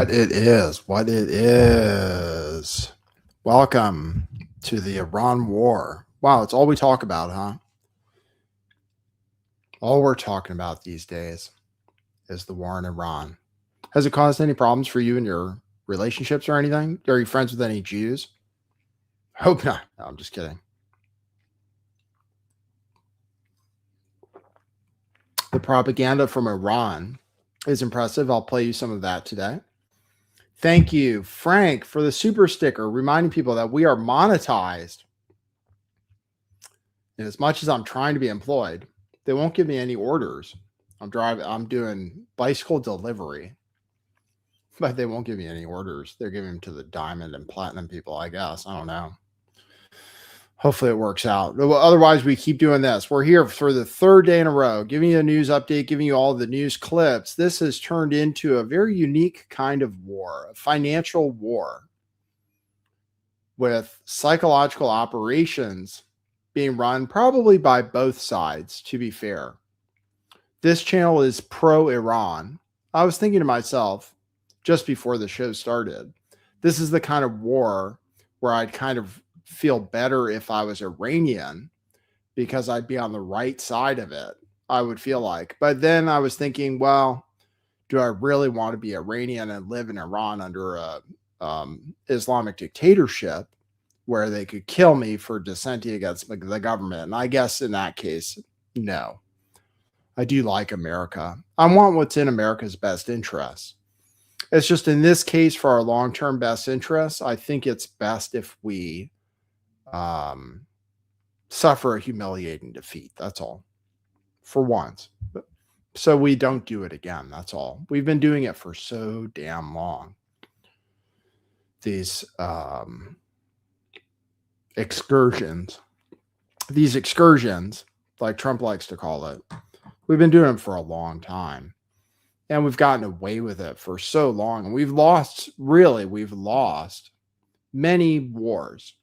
what it is. Welcome to the Iran war. Wow, it's all we talk about, huh? All we're talking about these days is the war in Iran. Has it caused any problems for you in your relationships or anything? Are you friends with any Jews? Hope not. No, I'm just kidding. The propaganda from Iran is impressive. I'll play you some of that today. Thank you, Frank, for the super sticker, reminding people that we are monetized. And as much as I'm trying to be employed, they won't give me any orders. I'm doing bicycle delivery, but they won't give me any orders. They're giving them to the diamond and platinum people, I guess. I don't know. Hopefully it works out. Otherwise, we keep doing this. We're here for the third day in a row, giving you a news update, giving you all the news clips. This has turned into a very unique kind of war, a financial war, with psychological operations being run probably by both sides, to be fair. This channel is pro-Iran. I was thinking to myself, just before the show started, this is the kind of war where I'd kind of feel better if I was Iranian, because I'd be on the right side of it, I would feel like. But then I was thinking, well, do I really want to be Iranian and live in Iran under a Islamic dictatorship where they could kill me for dissenting against the government? And I guess in that case, no. I do like America. I want what's in America's best interests. It's just in this case, for our long-term best interests, I think it's best if we suffer a humiliating defeat. That's all. For once. So we don't do it again. That's all. We've been doing it for so damn long. These excursions, like Trump likes to call it, we've been doing them for a long time. And we've gotten away with it for so long. And we've lost many wars.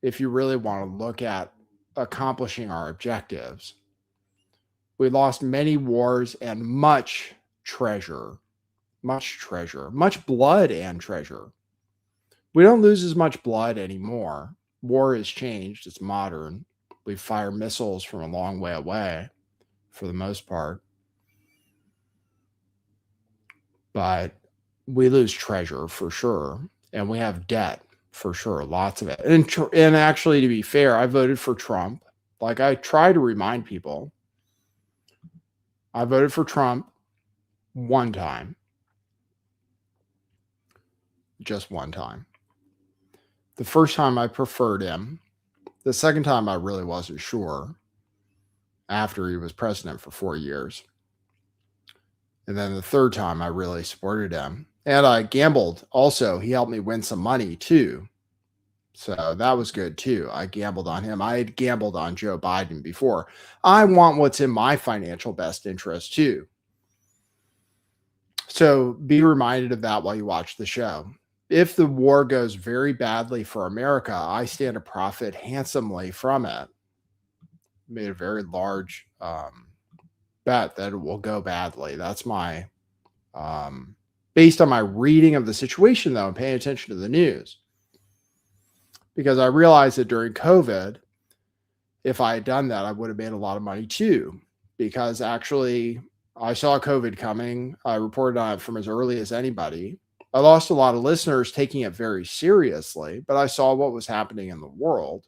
If you really want to look at accomplishing our objectives, we lost many wars and much treasure, much blood and treasure. We don't lose as much blood anymore. War has changed. It's modern. We fire missiles from a long way away for the most part. But we lose treasure for sure. And we have debt for sure. Lots of it. And actually, to be fair, I voted for Trump. Like I try to remind people, I voted for Trump one time. Just one time. The first time I preferred him. The second time I really wasn't sure, after he was president for 4 years. And then the third time I really supported him. And I gambled also. He helped me win some money too. So that was good too. I gambled on him. I had gambled on Joe Biden before. I want what's in my financial best interest too. So be reminded of that while you watch the show. If the war goes very badly for America, I stand to profit handsomely from it. Made a very large bet that it will go badly. That's my, based on my reading of the situation though, and paying attention to the news. Because I realized that during COVID, if I had done that, I would have made a lot of money too. Because actually, I saw COVID coming. I reported on it from as early as anybody. I lost a lot of listeners taking it very seriously, but I saw what was happening in the world,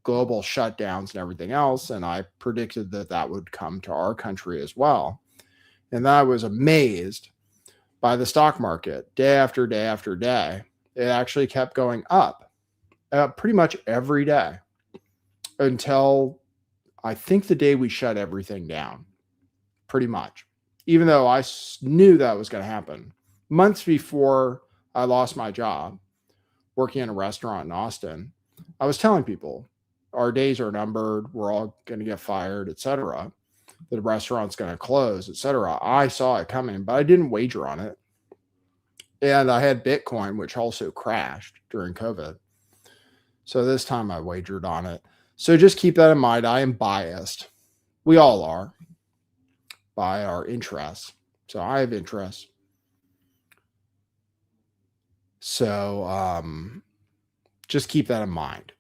global shutdowns and everything else, and I predicted that that would come to our country as well. And then I was amazed by the stock market day after day after day. It actually kept going up pretty much every day until I think the day we shut everything down, pretty much, even though I knew that was going to happen. Months before I lost my job working in a restaurant in Austin, I was telling people our days are numbered. We're all going to get fired, etc. The restaurant's going to close, etc. I saw it coming, but I didn't wager on it. And I had Bitcoin, which also crashed during COVID. So this time I wagered on it. So just keep that in mind. I am biased. We all are by our interests. So I have interests. So just keep that in mind.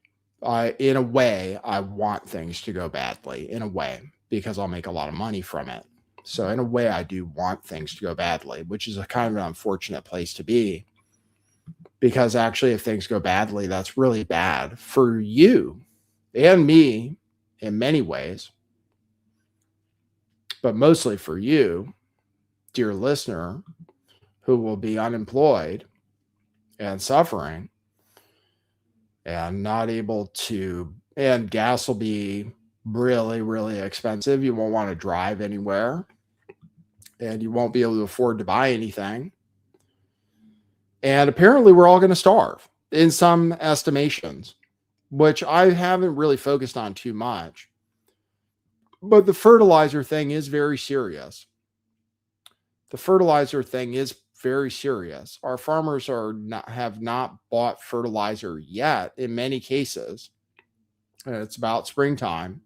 In a way, I want things to go badly, in a way, because I'll make a lot of money from it. So in a way, I do want things to go badly, which is a kind of an unfortunate place to be. Because actually, if things go badly, that's really bad for you and me in many ways. But mostly for you, dear listener, who will be unemployed and suffering and not able to, and gas will be really, really expensive. You won't want to drive anywhere and you won't be able to afford to buy anything. And apparently we're all going to starve in some estimations, which I haven't really focused on too much. But the fertilizer thing is very serious. The fertilizer thing is very serious. Our farmers have not bought fertilizer yet in many cases. And it's about springtime.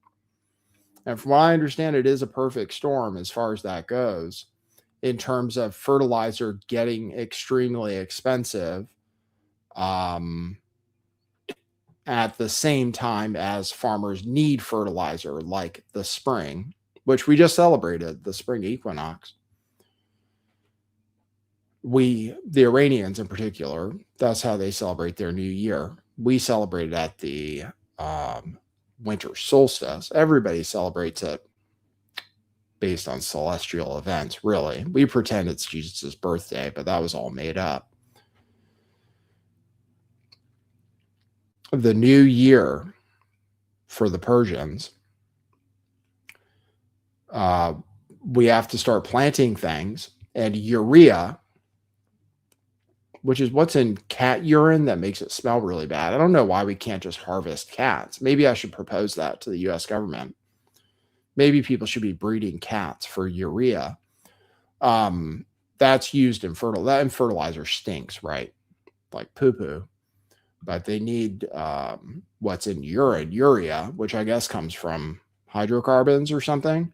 And from what I understand, it is a perfect storm as far as that goes, in terms of fertilizer getting extremely expensive at the same time as farmers need fertilizer, like the spring, which we just celebrated, the spring equinox. The Iranians in particular, that's how they celebrate their new year. We celebrate it at the winter solstice. Everybody celebrates it based on celestial events, really. We pretend it's Jesus' birthday, but that was all made up. The new year for the Persians, we have to start planting things, and urea, which is what's in cat urine that makes it smell really bad. I don't know why we can't just harvest cats. Maybe I should propose that to the US government. Maybe people should be breeding cats for urea. That's used in fertilizer. That in fertilizer stinks, right? Like poo-poo. But they need what's in urine, urea, which I guess comes from hydrocarbons or something.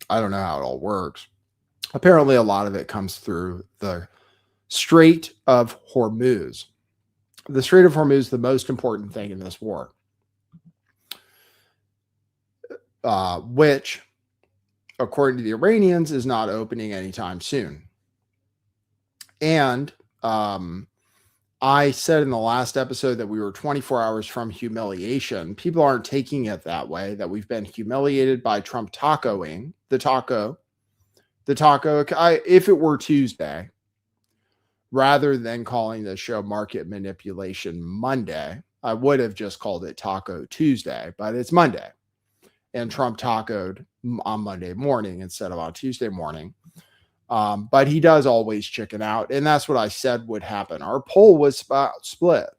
I don't know how it all works. Apparently, a lot of it comes through the Strait of Hormuz. The Strait of Hormuz is the most important thing in this war, which, according to the Iranians, is not opening anytime soon. And I said in the last episode that we were 24 hours from humiliation. People aren't taking it that way, that we've been humiliated by Trump tacoing the taco. If it were Tuesday, rather than calling the show Market Manipulation Monday, I would have just called it Taco Tuesday, but it's Monday. And Trump tacoed on Monday morning instead of on Tuesday morning. But he does always chicken out. And that's what I said would happen. Our poll was about split.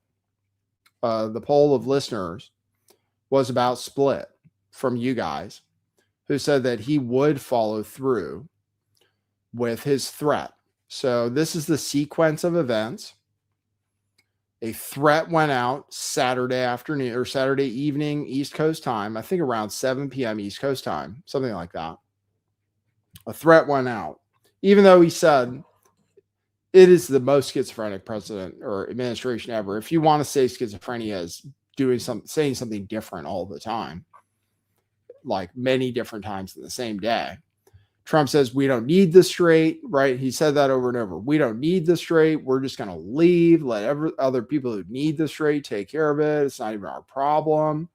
The poll of listeners was about split from you guys, who said that he would follow through with his threat. So this is the sequence of events. A threat went out Saturday afternoon or Saturday evening, East Coast time. I think around 7 p.m. East Coast time, something like that. A threat went out, even though he said it is the most schizophrenic president or administration ever. If you want to say schizophrenia is saying something different all the time, like many different times in the same day. Trump says, we don't need the Strait, right? He said that over and over. We don't need the Strait. We're just going to leave, let other people who need the Strait take care of it. It's not even our problem.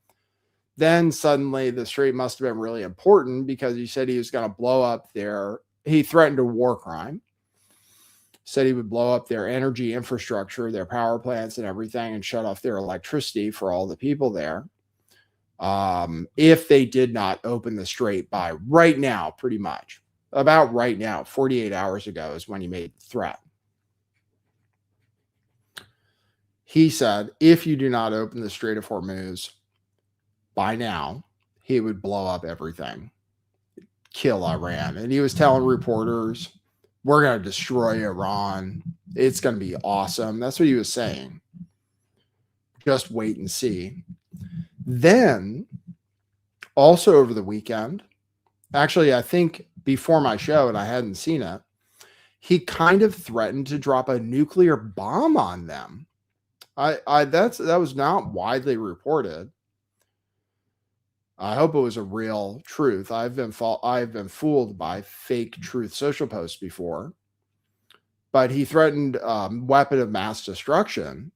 Then suddenly the Strait must have been really important because he said he was going to blow up he threatened a war crime. Said he would blow up their energy infrastructure, their power plants and everything, and shut off their electricity for all the people there. If they did not open the Strait by right now, pretty much about right now, 48 hours ago is when he made the threat. He said, if you do not open the Strait of Hormuz by now, he would blow up everything, kill Iran. And he was telling reporters, we're going to destroy Iran. It's going to be awesome. That's what he was saying. Just wait and see. Then, also over the weekend, actually, I think before my show, and I hadn't seen it, He kind of threatened to drop a nuclear bomb on them. That was not widely reported. I hope it was a real truth. I've been fooled by fake truth social posts before. But he threatened weapon of mass destruction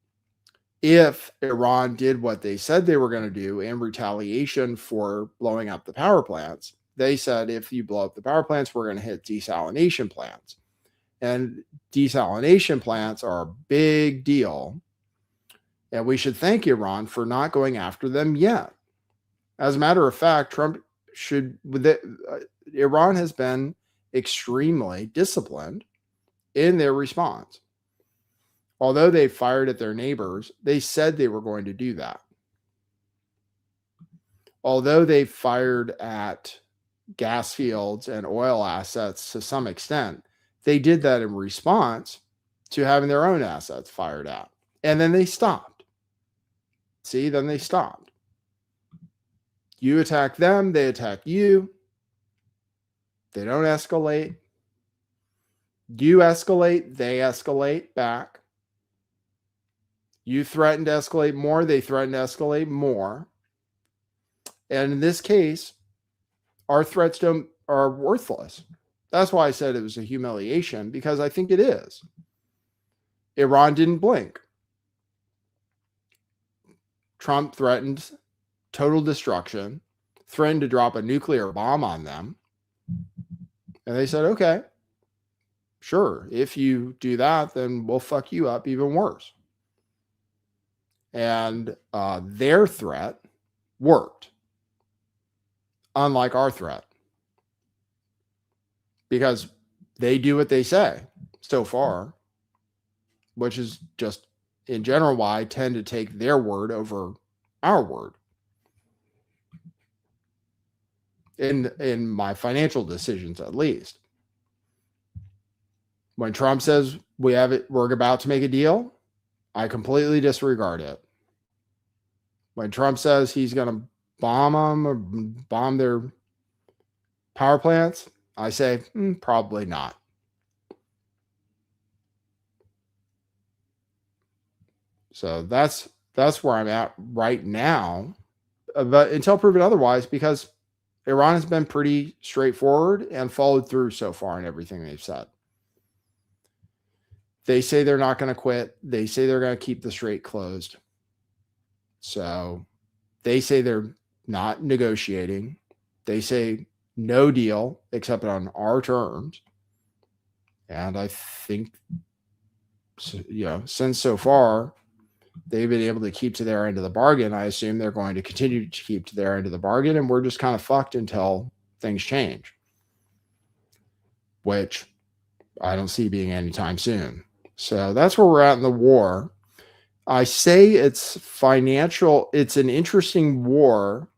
if Iran did what they said they were going to do in retaliation for blowing up the power plants. They said, if you blow up the power plants, we're going to hit desalination plants. And desalination plants are a big deal. And we should thank Iran for not going after them yet. As a matter of fact, Iran has been extremely disciplined in their response. Although they fired at their neighbors, they said they were going to do that. Although they fired at gas fields and oil assets to some extent, they did that in response to having their own assets fired at. And then they stopped. Then they stopped. You attack them, they attack you. They don't escalate. You escalate, they escalate back. You threaten to escalate more, they threaten to escalate more. And in this case, our threats are worthless. That's why I said it was a humiliation, because I think it is. Iran didn't blink. Trump threatened total destruction, threatened to drop a nuclear bomb on them. And they said, okay, sure, if you do that, then we'll fuck you up even worse. And their threat worked, unlike our threat, because they do what they say so far, which is just in general why I tend to take their word over our word in my financial decisions, at least. When Trump says we're about to make a deal, I completely disregard it. When Trump says he's going to bomb them or bomb their power plants, I say, probably not. So that's where I'm at right now. But until proven otherwise, because Iran has been pretty straightforward and followed through so far in everything they've said. They say they're not going to quit. They say they're going to keep the strait closed. So they say they're not negotiating. They say no deal except on our terms. And I think, since so far they've been able to keep to their end of the bargain, I assume they're going to continue to keep to their end of the bargain, and we're just kind of fucked until things change, which I don't see being anytime soon. So that's where we're at in the war. I say it's financial. It's an interesting war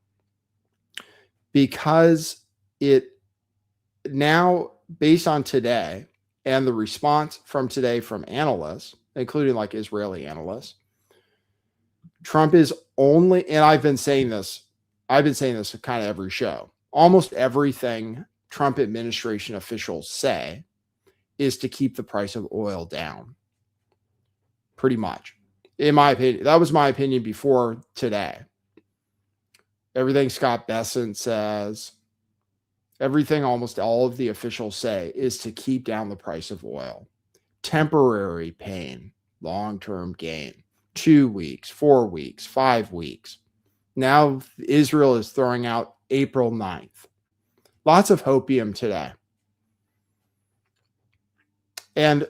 because it now, based on today and the response from today from analysts, including like Israeli analysts, Trump is only, and I've been saying this kind of every show, almost everything Trump administration officials say is to keep the price of oil down. Pretty much. In my opinion, that was my opinion before today. Everything Scott Bessent says, everything almost all of the officials say is to keep down the price of oil. Temporary pain, long-term gain. 2 weeks, 4 weeks, 5 weeks. Now Israel is throwing out April 9th. Lots of hopium today. And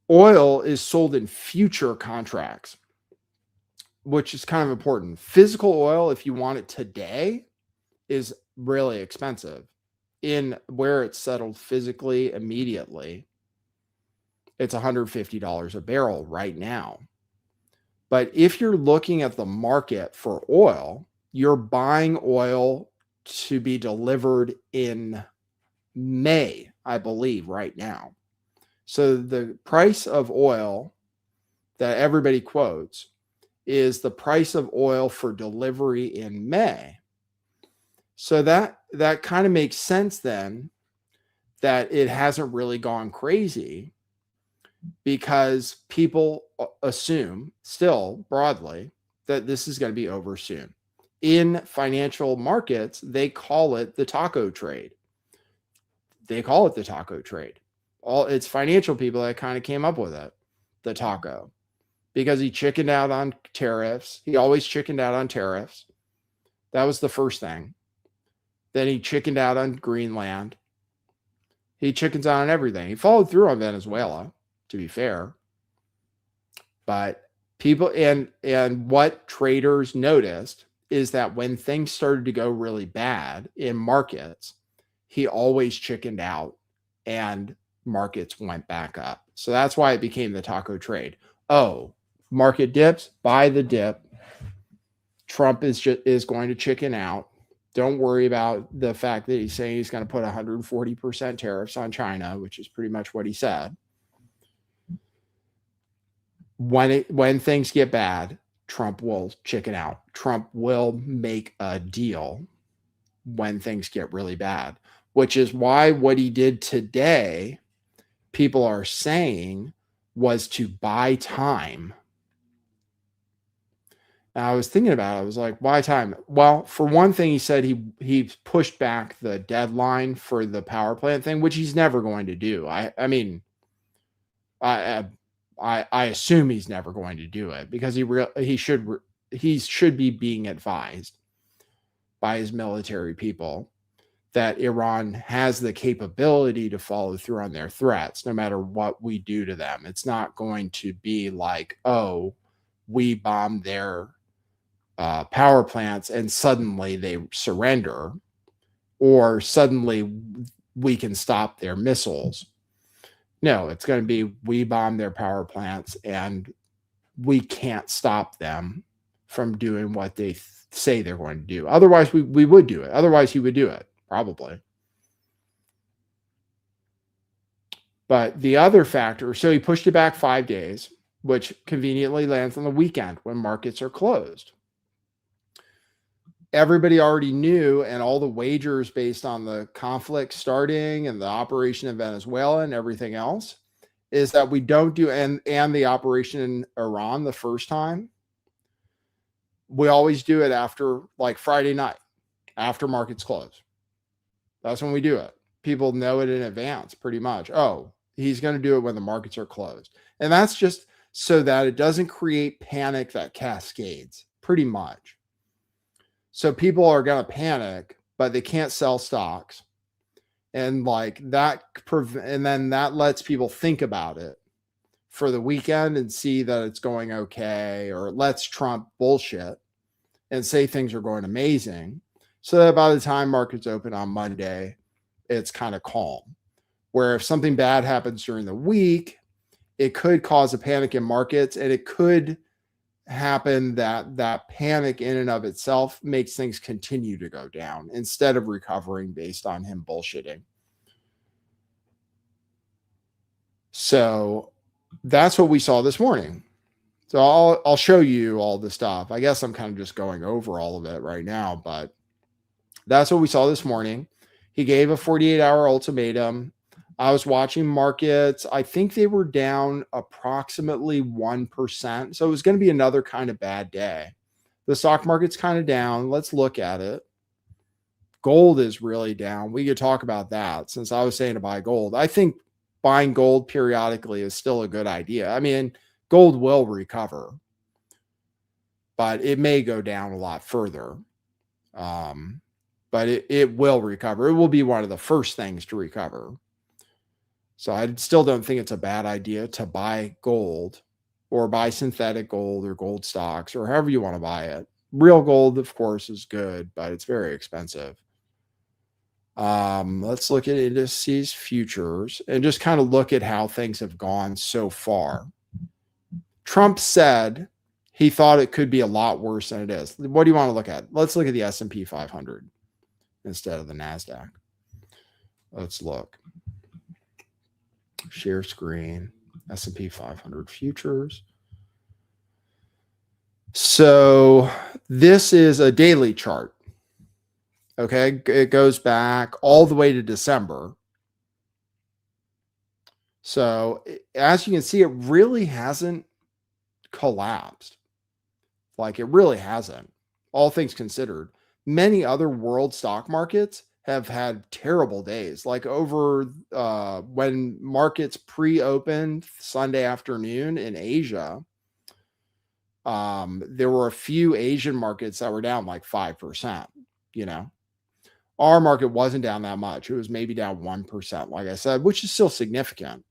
oil is sold in future contracts, which is kind of important. Physical oil, if you want it today, is really expensive. In where it's settled physically immediately, it's $150 a barrel right now. But if you're looking at the market for oil, you're buying oil to be delivered in May, I believe, right now. So the price of oil that everybody quotes is the price of oil for delivery in May. So that kind of makes sense then, that it hasn't really gone crazy because people assume still broadly that this is going to be over soon. In financial markets, they call it the taco trade. They call it the taco trade. It's financial people that kind of came up with it, the taco, because he chickened out on tariffs. He always chickened out on tariffs. That was the first thing. Then he chickened out on Greenland. He chickens out on everything. He followed through on Venezuela, to be fair. But people and what traders noticed is that when things started to go really bad in markets, he always chickened out and markets went back up. So that's why it became the taco trade. Oh, market dips, buy the dip. Trump is going to chicken out. Don't worry about the fact that he's saying he's going to put 140% tariffs on China, which is pretty much what he said. When things get bad, Trump will chicken out. Trump will make a deal when things get really bad, which is why what he did today, people are saying, was to buy time. And I was thinking about it. I was like, why time? Well, for one thing, he said he pushed back the deadline for the power plant thing, which he's never going to do. I assume he's never going to do it because he should be being advised by his military people that Iran has the capability to follow through on their threats, no matter what we do to them. It's not going to be like, oh, we bombed their power plants and suddenly they surrender, or suddenly we can stop their missiles. No, it's going to be we bomb their power plants and we can't stop them from doing what they say they're going to do. Otherwise, we would do it. Otherwise, he would do it, probably. But the other factor, so he pushed it back 5 days, which conveniently lands on the weekend when markets are closed. Everybody already knew, and all the wagers based on the conflict starting and the operation in Venezuela and everything else is that we don't do, and the operation in Iran the first time, we always do it after like Friday night, after markets close. That's when we do it. People know it in advance pretty much. Oh, he's going to do it when the markets are closed. And that's just so that it doesn't create panic that cascades pretty much. So people are going to panic, but they can't sell stocks. And like that, and then that lets people think about it for the weekend and see that it's going okay, or it lets Trump bullshit and say things are going amazing. So that by the time markets open on Monday, it's kind of calm. Where if something bad happens during the week, it could cause a panic in markets, and it could happen that panic in and of itself makes things continue to go down instead of recovering based on him bullshitting. So that's what we saw this morning. So I'll show you all the stuff. I guess I'm kind of just going over all of it right now, but that's what we saw this morning. He gave a 48-hour ultimatum. I was watching markets. I think they were down approximately 1%. So it was going to be another kind of bad day. The stock market's kind of down. Let's look at it. Gold is really down. We could talk about that since I was saying to buy gold. I think buying gold periodically is still a good idea. I mean, gold will recover, but it may go down a lot further. But it will recover. It will be one of the first things to recover. So I still don't think it's a bad idea to buy gold or buy synthetic gold or gold stocks or however you want to buy it. Real gold, of course, is good, but it's very expensive. Let's look at indices futures and just kind of look at how things have gone so far. Trump said he thought it could be a lot worse than it is. What do you want to look at? Let's look at the S&P 500 instead of the NASDAQ. Let's look. Share screen, S&P 500 futures. So this is a daily chart. Okay, it goes back all the way to December. So as you can see, it really hasn't collapsed. Like, it really hasn't, all things considered. Many other world stock markets have had terrible days. Like over when markets pre-opened Sunday afternoon in Asia, there were a few Asian markets that were down like 5%. You know, our market wasn't down that much. It was maybe down 1%, like I said, which is still significant.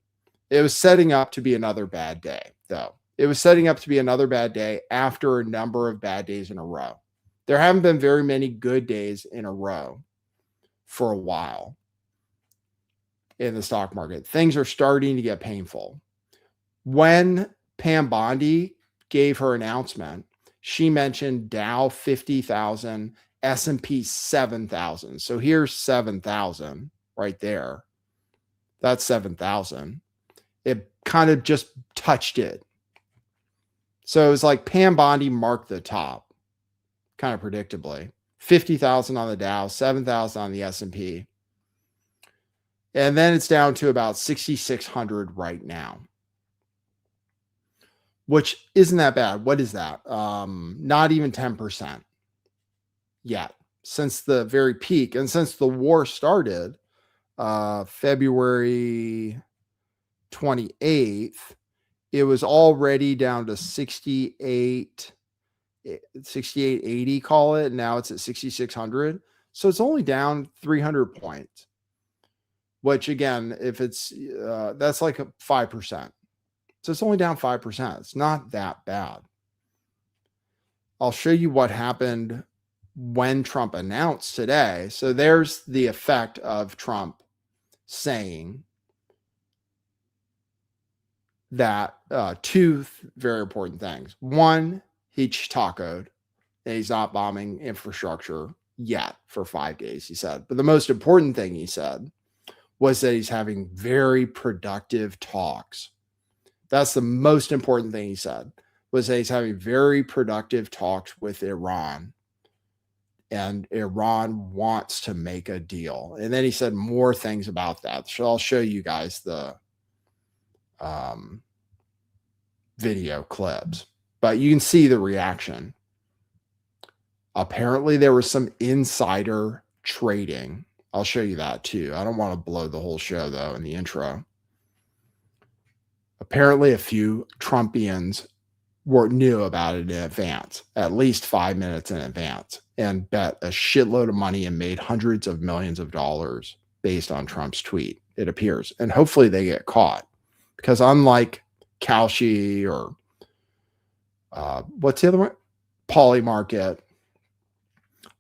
It was setting up to be another bad day, though. It was setting up to be another bad day after a number of bad days in a row. There haven't been very many good days in a row for a while in the stock market. Things are starting to get painful. When Pam Bondi gave her announcement, she mentioned Dow 50,000, S&P 7,000. So here's 7,000 right there. That's 7,000. It kind of just touched it. So it was like Pam Bondi marked the top, kind of predictably. 50,000 on the Dow, 7,000 on the S&P. And then it's down to about 6,600 right now, which isn't that bad. What is that? Not even 10% yet since the very peak. And since the war started, February 28th, it was already down to 6880, call it. Now it's at 6,600. So it's only down 300 points, which again, if it's, that's like a 5%. So it's only down 5%. It's not that bad. I'll show you what happened when Trump announced today. So there's the effect of Trump saying that two very important things. One, he tacoed and he's not bombing infrastructure yet for 5 days, he said. But the most important thing he said was that he's having very productive talks. That's the most important thing he said, was that he's having very productive talks with Iran. And Iran wants to make a deal. And then he said more things about that. So I'll show you guys the video clips, but you can see the reaction. Apparently there was some insider trading. I'll show you that too. I don't want to blow the whole show though in the intro. Apparently a few Trumpians knew about it in advance, at least 5 minutes in advance, and bet a shitload of money and made hundreds of millions of dollars based on Trump's tweet, it appears. And hopefully they get caught, because unlike Kalshi or what's the other one? Polymarket,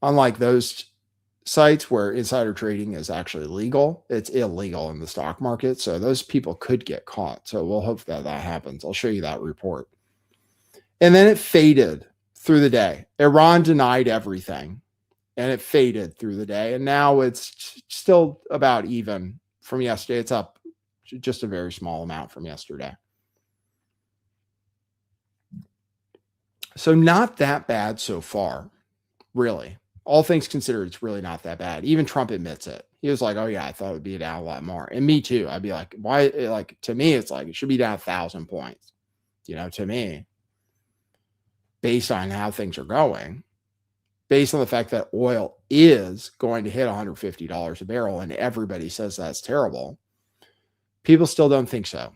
unlike those sites where insider trading is actually legal, it's illegal in the stock market. So those people could get caught. So we'll hope that that happens. I'll show you that report. And then it faded through the day. Iran denied everything and it faded through the day. And now it's still about even from yesterday. It's up just a very small amount from yesterday. So not that bad so far, really. All things considered, it's really not that bad. Even Trump admits it. He was like, oh yeah, I thought it would be down a lot more. And me too. I'd be like, why? Like, to me, it's like, it should be down 1,000 points, you know, to me, based on how things are going, based on the fact that oil is going to hit $150 a barrel and everybody says that's terrible. People still don't think so.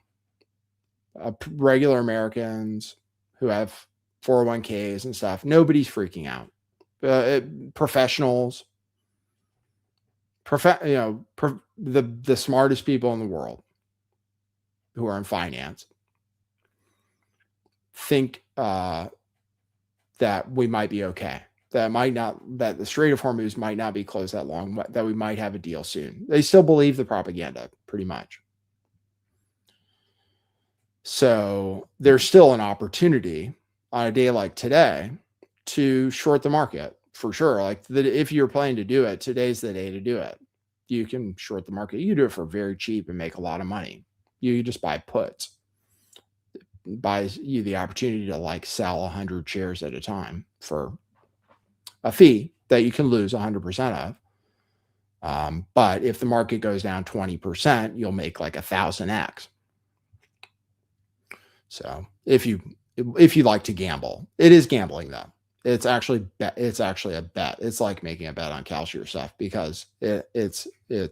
Regular Americans who have 401ks and stuff, nobody's freaking out. Professionals, the smartest people in the world who are in finance think that we might be okay. That the Strait of Hormuz might not be closed that long, that we might have a deal soon. They still believe the propaganda pretty much. So there's still an opportunity on a day like today to short the market for sure. Like if you're planning to do it, today's the day to do it. You can short the market. You can do it for very cheap and make a lot of money. You just buy puts. It buys you the opportunity to like sell 100 shares at a time for a fee that you can lose 100% of. But if the market goes down 20%, you'll make like 1,000x. So if you like to gamble, it is gambling though. It's actually a bet. It's like making a bet on Kalshi stuff because it's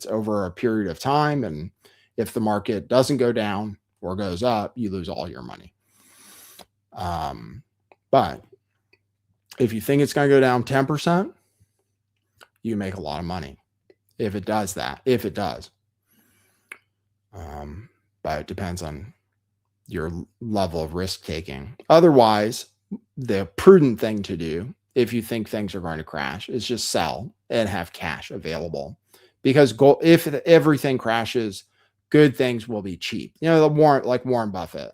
over a period of time, and if the market doesn't go down or goes up, you lose all your money. But if you think it's going to go down 10%, you make a lot of money. If it does. But it depends on your level of risk taking. Otherwise, the prudent thing to do, if you think things are going to crash, is just sell and have cash available. Because if everything crashes, good things will be cheap. You know, Warren Buffett.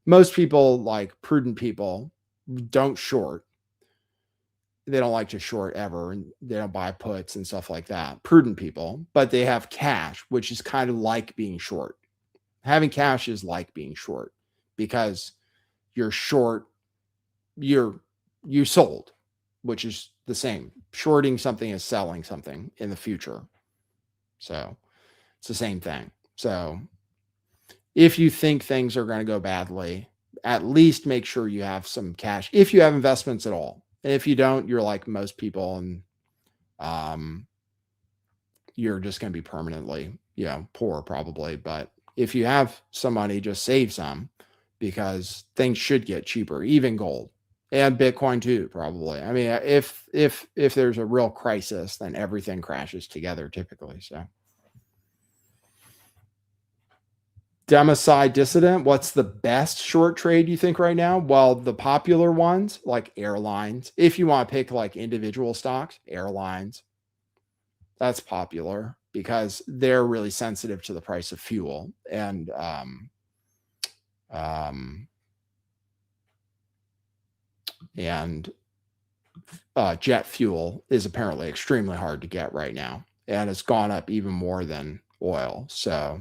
Most people, like prudent people, don't short. They don't like to short ever, and they don't buy puts and stuff like that. Prudent people, but they have cash, which is kind of like being short. Having cash is like being short because you're short, you sold, which is the same. Shorting something is selling something in the future. So it's the same thing. So if you think things are going to go badly, at least make sure you have some cash if you have investments at all. And if you don't, you're like most people, and you're just going to be permanently, poor probably. But if you have some money, just save some, because things should get cheaper, even gold and Bitcoin too, probably. I mean, if there's a real crisis, then everything crashes together typically. So Democide Dissident, what's the best short trade you think right now? Well, the popular ones like airlines. If you want to pick like individual stocks, airlines, that's popular because they're really sensitive to the price of fuel. And jet fuel is apparently extremely hard to get right now, and it's gone up even more than oil. So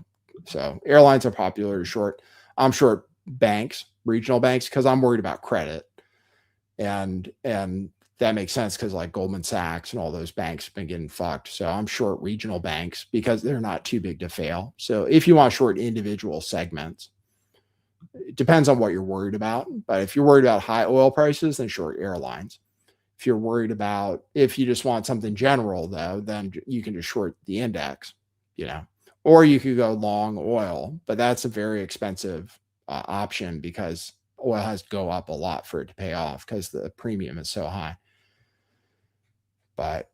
airlines are popular to short. I'm short banks, regional banks, because I'm worried about credit, and that makes sense because like Goldman Sachs and all those banks have been getting fucked. So I'm short regional banks because they're not too big to fail. So if you want to short individual segments, it depends on what you're worried about. But if you're worried about high oil prices, then short airlines. If you're worried about, if you just want something general though, then you can just short the index, or you could go long oil, but that's a very expensive option because oil has to go up a lot for it to pay off because the premium is so high. But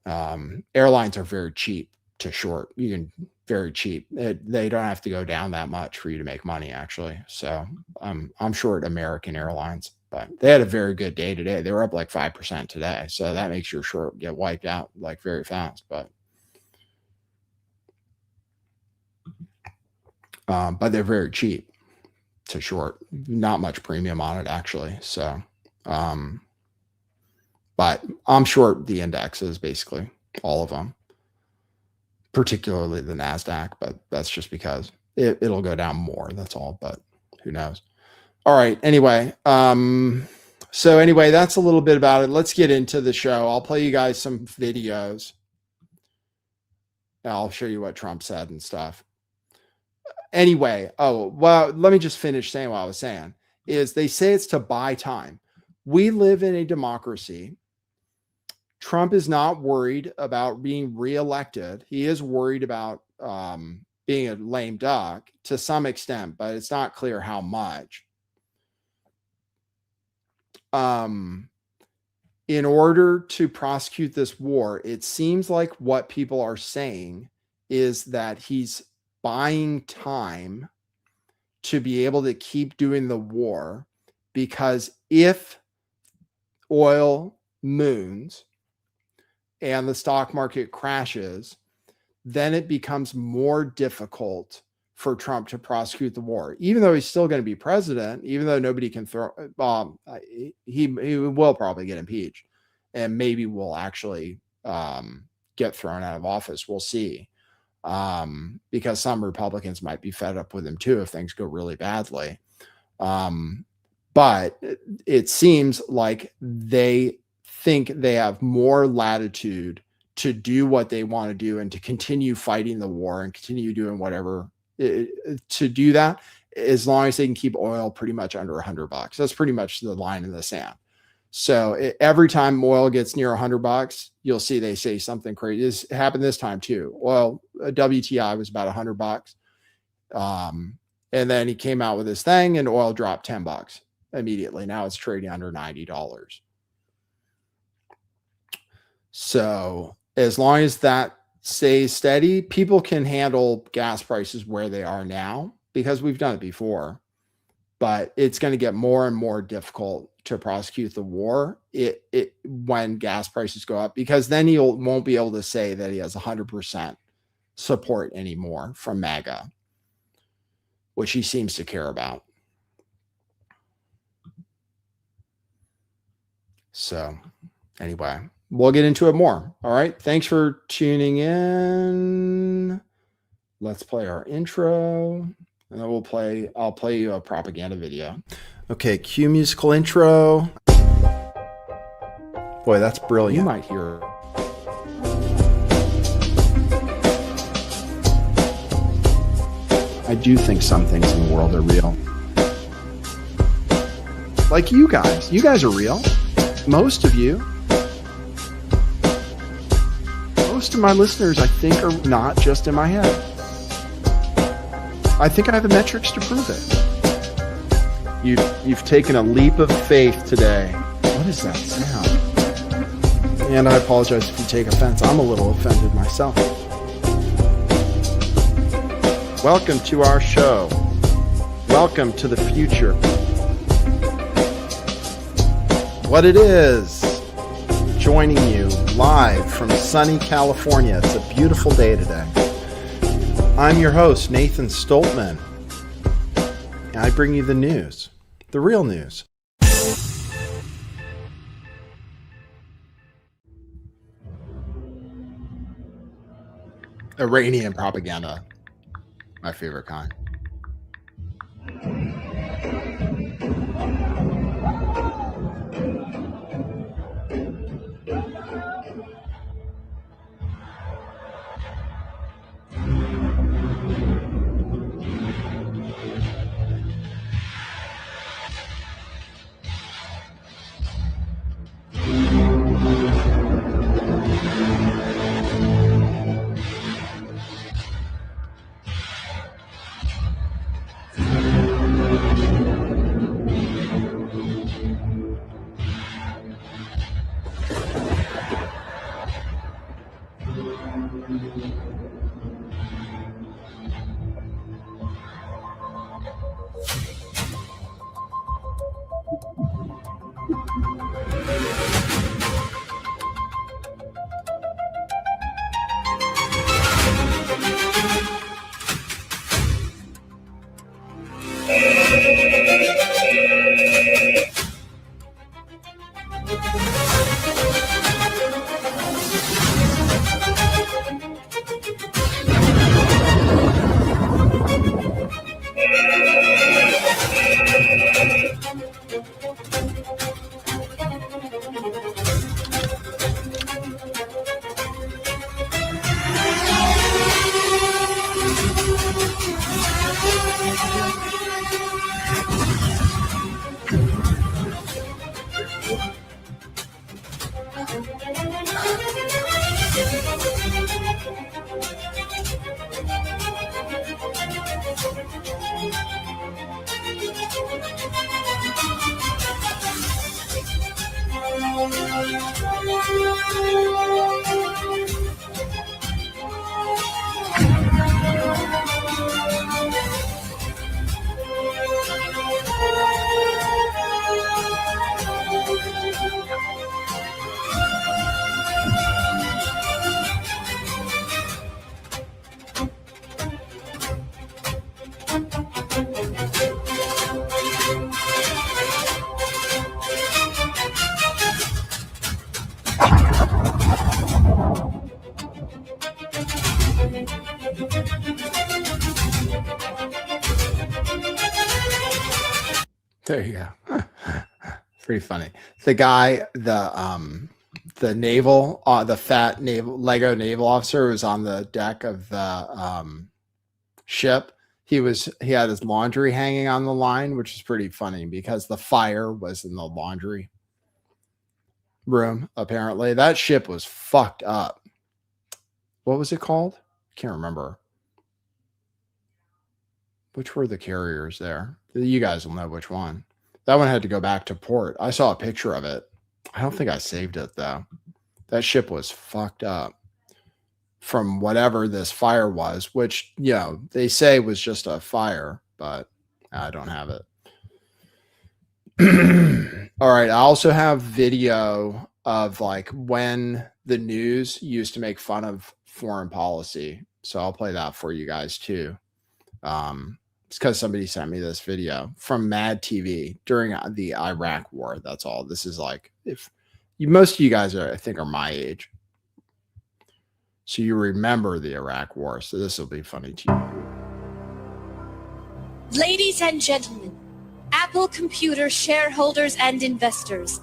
airlines are very cheap to short. You can very cheap. They don't have to go down that much for you to make money, actually. So I'm short American Airlines, but they had a very good day today. They were up like 5% today. So that makes your short get wiped out like very fast. But they're very cheap to short. Not much premium on it, actually. So, but I'm short the indexes, basically all of them, particularly the NASDAQ, but that's just because it'll go down more. That's all, but who knows? All right. Anyway, so anyway, that's a little bit about it. Let's get into the show. I'll play you guys some videos. I'll show you what Trump said and stuff. Anyway, let me just finish saying what I was saying. Is they say it's to buy time. We live in a democracy. Trump is not worried about being reelected. He is worried about being a lame duck to some extent, but it's not clear how much. In order to prosecute this war, it seems like what people are saying is that he's buying time to be able to keep doing the war, because if oil moons and the stock market crashes, then it becomes more difficult for Trump to prosecute the war, even though he's still going to be president, even though nobody can he will probably get impeached and maybe will actually get thrown out of office. We'll see. Because some Republicans might be fed up with him too if things go really badly. But it seems like they think they have more latitude to do what they want to do and to continue fighting the war and continue doing whatever to do that. as long as they can keep oil pretty much under $100. That's pretty much the line in the sand. So every time oil gets near $100, you'll see they say something crazy. This happened this time too. Oil, WTI was about $100. And then he came out with this thing and oil dropped $10 immediately. Now it's trading under $90. So as long as that stays steady, people can handle gas prices where they are now because we've done it before. But it's going to get more and more difficult to prosecute the war when gas prices go up, because then he won't be able to say that he has 100% support anymore from MAGA, which he seems to care about. So anyway, we'll get into it more. All right. Thanks for tuning in. Let's play our intro. And then I'll play you a propaganda video. Okay, cue musical intro. Boy, that's brilliant. You might hear. I do think some things in the world are real. Like you guys. You guys are real. Most of you. Most of my listeners, I think, are not just in my head. I think I have the metrics to prove it. You've taken a leap of faith today. What is that sound? And I apologize if you take offense. I'm a little offended myself. Welcome to our show. Welcome to the future. What it is, joining you live from sunny California. It's a beautiful day today. I'm your host, Nathan Stoltman. I bring you the news, the real news. Iranian propaganda, my favorite kind. There you go. Pretty funny. The guy, the naval, the fat naval Lego naval officer who was on the deck of the ship. he had his laundry hanging on the line, which is pretty funny because the fire was in the laundry room. Apparently, that ship was fucked up. What was it called? Can't remember. Which were the carriers there? You guys will know which one. That one had to go back to port. I saw a picture of it. I don't think I saved it though. That ship was fucked up from whatever this fire was, which, you know, they say was just a fire, but I don't have it. All right. I also have video of like when the news used to make fun of foreign policy. So I'll play that for you guys too. It's because somebody sent me this video from Mad TV during the Iraq war. That's all. This is like, if you, most of you guys are, I think, are my age. So you remember the Iraq war. So this will be funny to you. Ladies and gentlemen, Apple Computer shareholders and investors,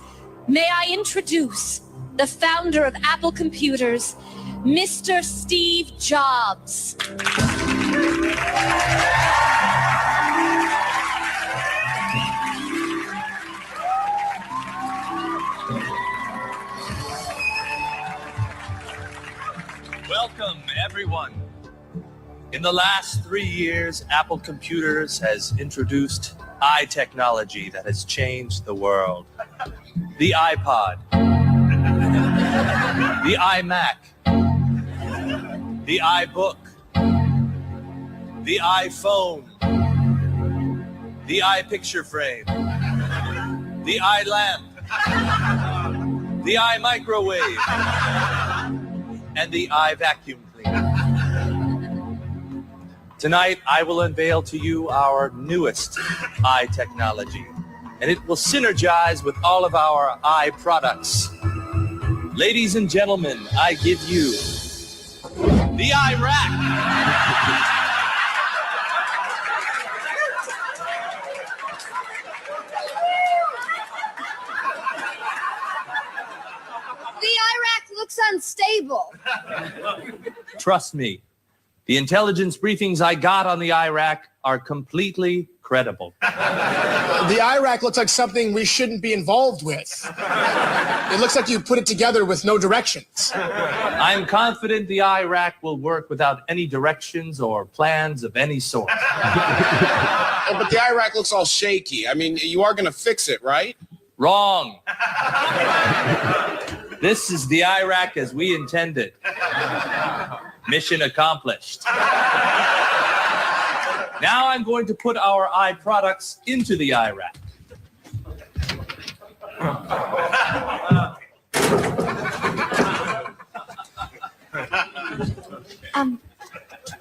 may I introduce the founder of Apple Computers, Mr. Steve Jobs. Welcome, everyone. In the last 3 years, Apple Computers has introduced technology that has changed the world. The iPod, the iMac, the iBook, the iPhone, the iPicture frame, the iLamp, the iMicrowave, and the iVacuum cleaner. Tonight, I will unveil to you our newest technology, and it will synergize with all of our products. Ladies and gentlemen, I give you the iRack. The iRack looks unstable. Trust me, the intelligence briefings I got on the iRack are completely credible. The iRack looks like something we shouldn't be involved with. It looks like you put it together with no directions. I'm confident the iRack will work without any directions or plans of any sort. But the iRack looks all shaky. I mean, you are going to fix it, right? Wrong. This is the iRack as we intended. Mission accomplished. Now I'm going to put our products into the iRack.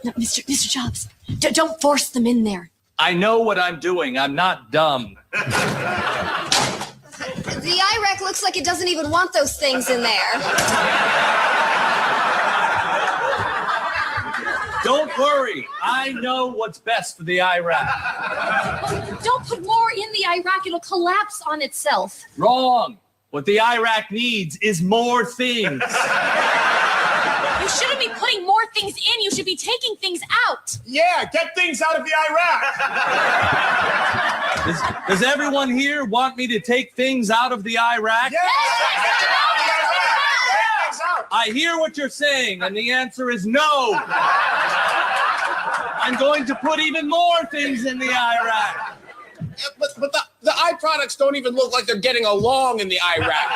No, Mr. Jobs, don't force them in there. I know what I'm doing. I'm not dumb. The iRack looks like it doesn't even want those things in there. Don't worry. I know what's best for the iRack. Don't put more in the iRack. It'll collapse on itself. Wrong. What the iRack needs is more things. You shouldn't be putting more things in. You should be taking things out. Yeah, get things out of the iRack. Does everyone here want me to take things out of the iRack? Yes. I hear what you're saying, and the answer is no. I'm going to put even more things in the iRack. But the iProducts don't even look like they're getting along in the iRack.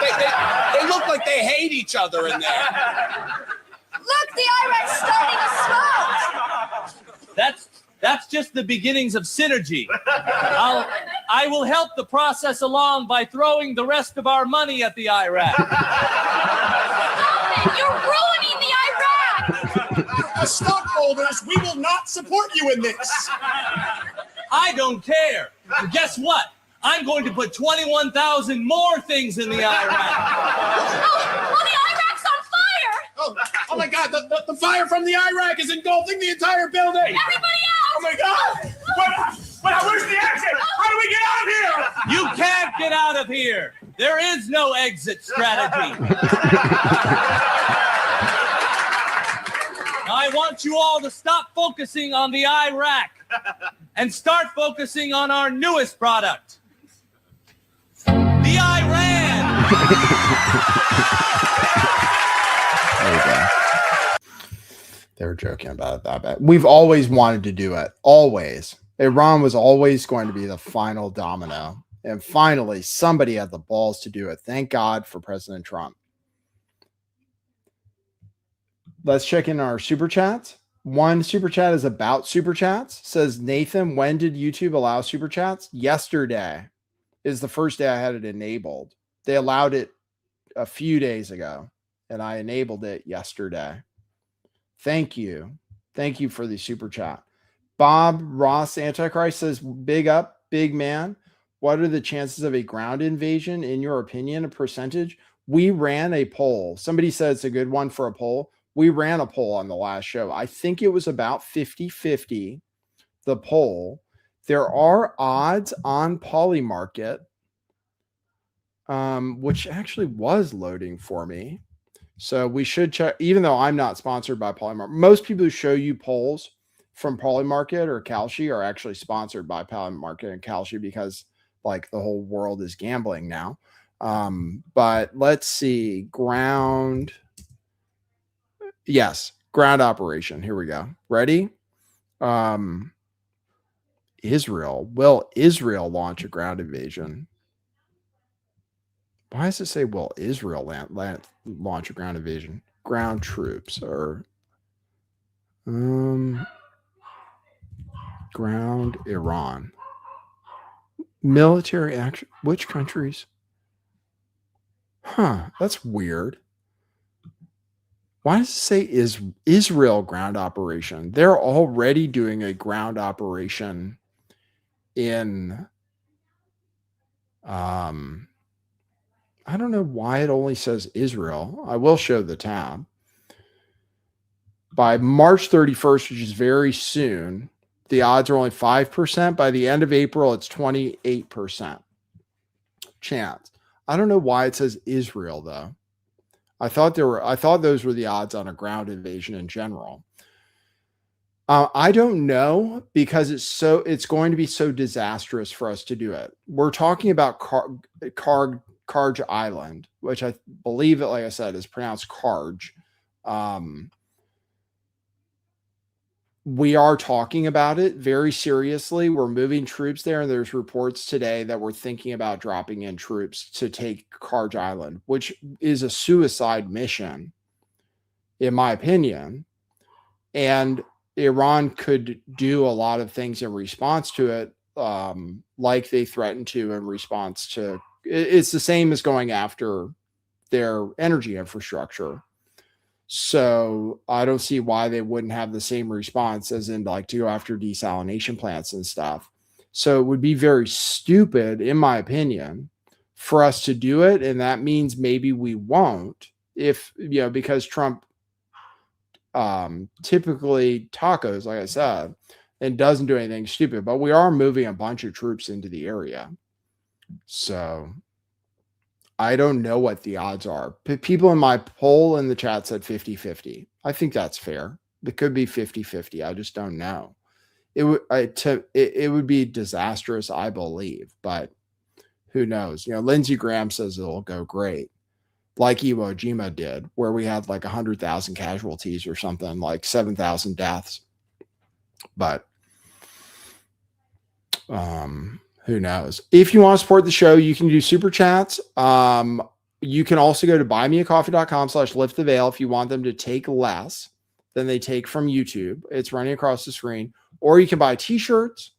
They look like they hate each other in there. Look, the iRack's starting to smoke. That's just the beginnings of synergy. I will help the process along by throwing the rest of our money at the iRack. You're ruining the iRack. As stockholders, we will not support you in this. I don't care. And guess what? I'm going to put 21,000 more things in the iRack. Oh, the iRack's on fire. Oh my God, the fire from the iRack is engulfing the entire building. Everybody out. Oh my God. Where's the exit? How do we get out of here? You can't get out of here. There is no exit strategy. Now, I want you all to stop focusing on the iRack and start focusing on our newest product, the Iran. There you go. They were joking about it that bad. We've always wanted to do it. Always. Iran was always going to be the final domino. And finally, somebody had the balls to do it. Thank God for President Trump. Let's check in our super chats. One super chat is about super chats. Says Nathan, when did YouTube allow super chats? Yesterday is the first day I had it enabled. They allowed it a few days ago, and I enabled it yesterday. Thank you. Thank you for the super chat. Bob Ross Antichrist says, big up, big man. What are the chances of a ground invasion, in your opinion, a percentage? We ran a poll. Somebody said it's a good one for a poll. We ran a poll on the last show. I think it was about 50-50, the poll. There are odds on Polymarket, which actually was loading for me. So we should check, even though I'm not sponsored by Polymarket. Most people who show you polls from Polymarket or Kalshi are actually sponsored by Polymarket and Kalshi because like the whole world is gambling now. But let's see, ground. Yes, ground operation. Here we go. Ready? Israel. Will Israel launch a ground invasion? Why does it say, will Israel launch a ground invasion? Ground troops or ground Iran. Military action. Which countries? Huh, that's weird. Why does it say Israel ground operation? They're already doing a ground operation in I don't know why it only says Israel. I will show the tab. By March 31st, which is very soon, the odds are only 5%. By the end of April, it's 28% chance. I don't know why it says Israel though. I thought those were the odds on a ground invasion in general. I don't know because it's going to be so disastrous for us to do it. We're talking about Karj Island, which I believe it, like I said, is pronounced Karj. We are talking about it very seriously. We're moving troops there, and there's reports today that we're thinking about dropping in troops to take Karj Island, which is a suicide mission, in my opinion. And Iran could do a lot of things in response to it, like they threatened to in response to. It's the same as going after their energy infrastructure. So I don't see why they wouldn't have the same response as in like to go after desalination plants and stuff. So it would be very stupid, in my opinion, for us to do it. And that means maybe we won't because Trump typically tacos, like I said, and doesn't do anything stupid, but we are moving a bunch of troops into the area. So I don't know what the odds are. People in my poll in the chat said 50-50. I think that's fair. It could be 50-50. I just don't know. It would be disastrous, I believe, but who knows? Lindsey Graham says it'll go great, like Iwo Jima did, where we had like 100,000 casualties or something, like 7,000 deaths. But who knows? If you want to support the show, you can do super chats. You can also go to buymeacoffee.com/lifttheveil if you want them to take less than they take from YouTube. It's running across the screen. Or you can buy t-shirts,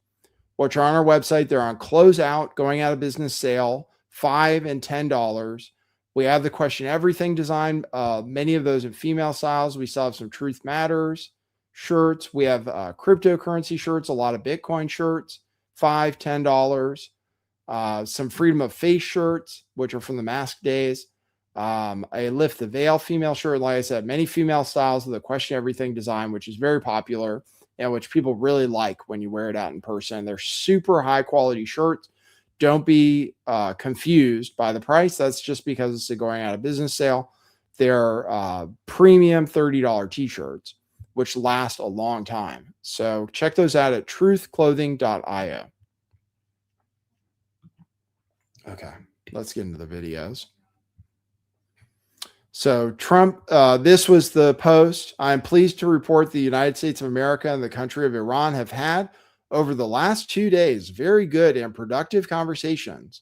which are on our website. They're on closeout, going out of business sale, $5 and $10. We have the Question Everything design. Many of those in female styles. We still have some Truth Matters shirts. We have cryptocurrency shirts, a lot of Bitcoin shirts. $5, $10, some Freedom of Face shirts, which are from the mask days, a Lift the Veil female shirt. Like I said, many female styles of the Question Everything design, which is very popular and which people really like when you wear it out in person. They're super high quality shirts. Don't be confused by the price. That's just because it's a going out of business sale. They're premium $30 t-shirts which last a long time. So check those out at truthclothing.io. Okay, let's get into the videos. So Trump, this was the post. I'm pleased to report the United States of America and the country of Iran have had over the last 2 days very good and productive conversations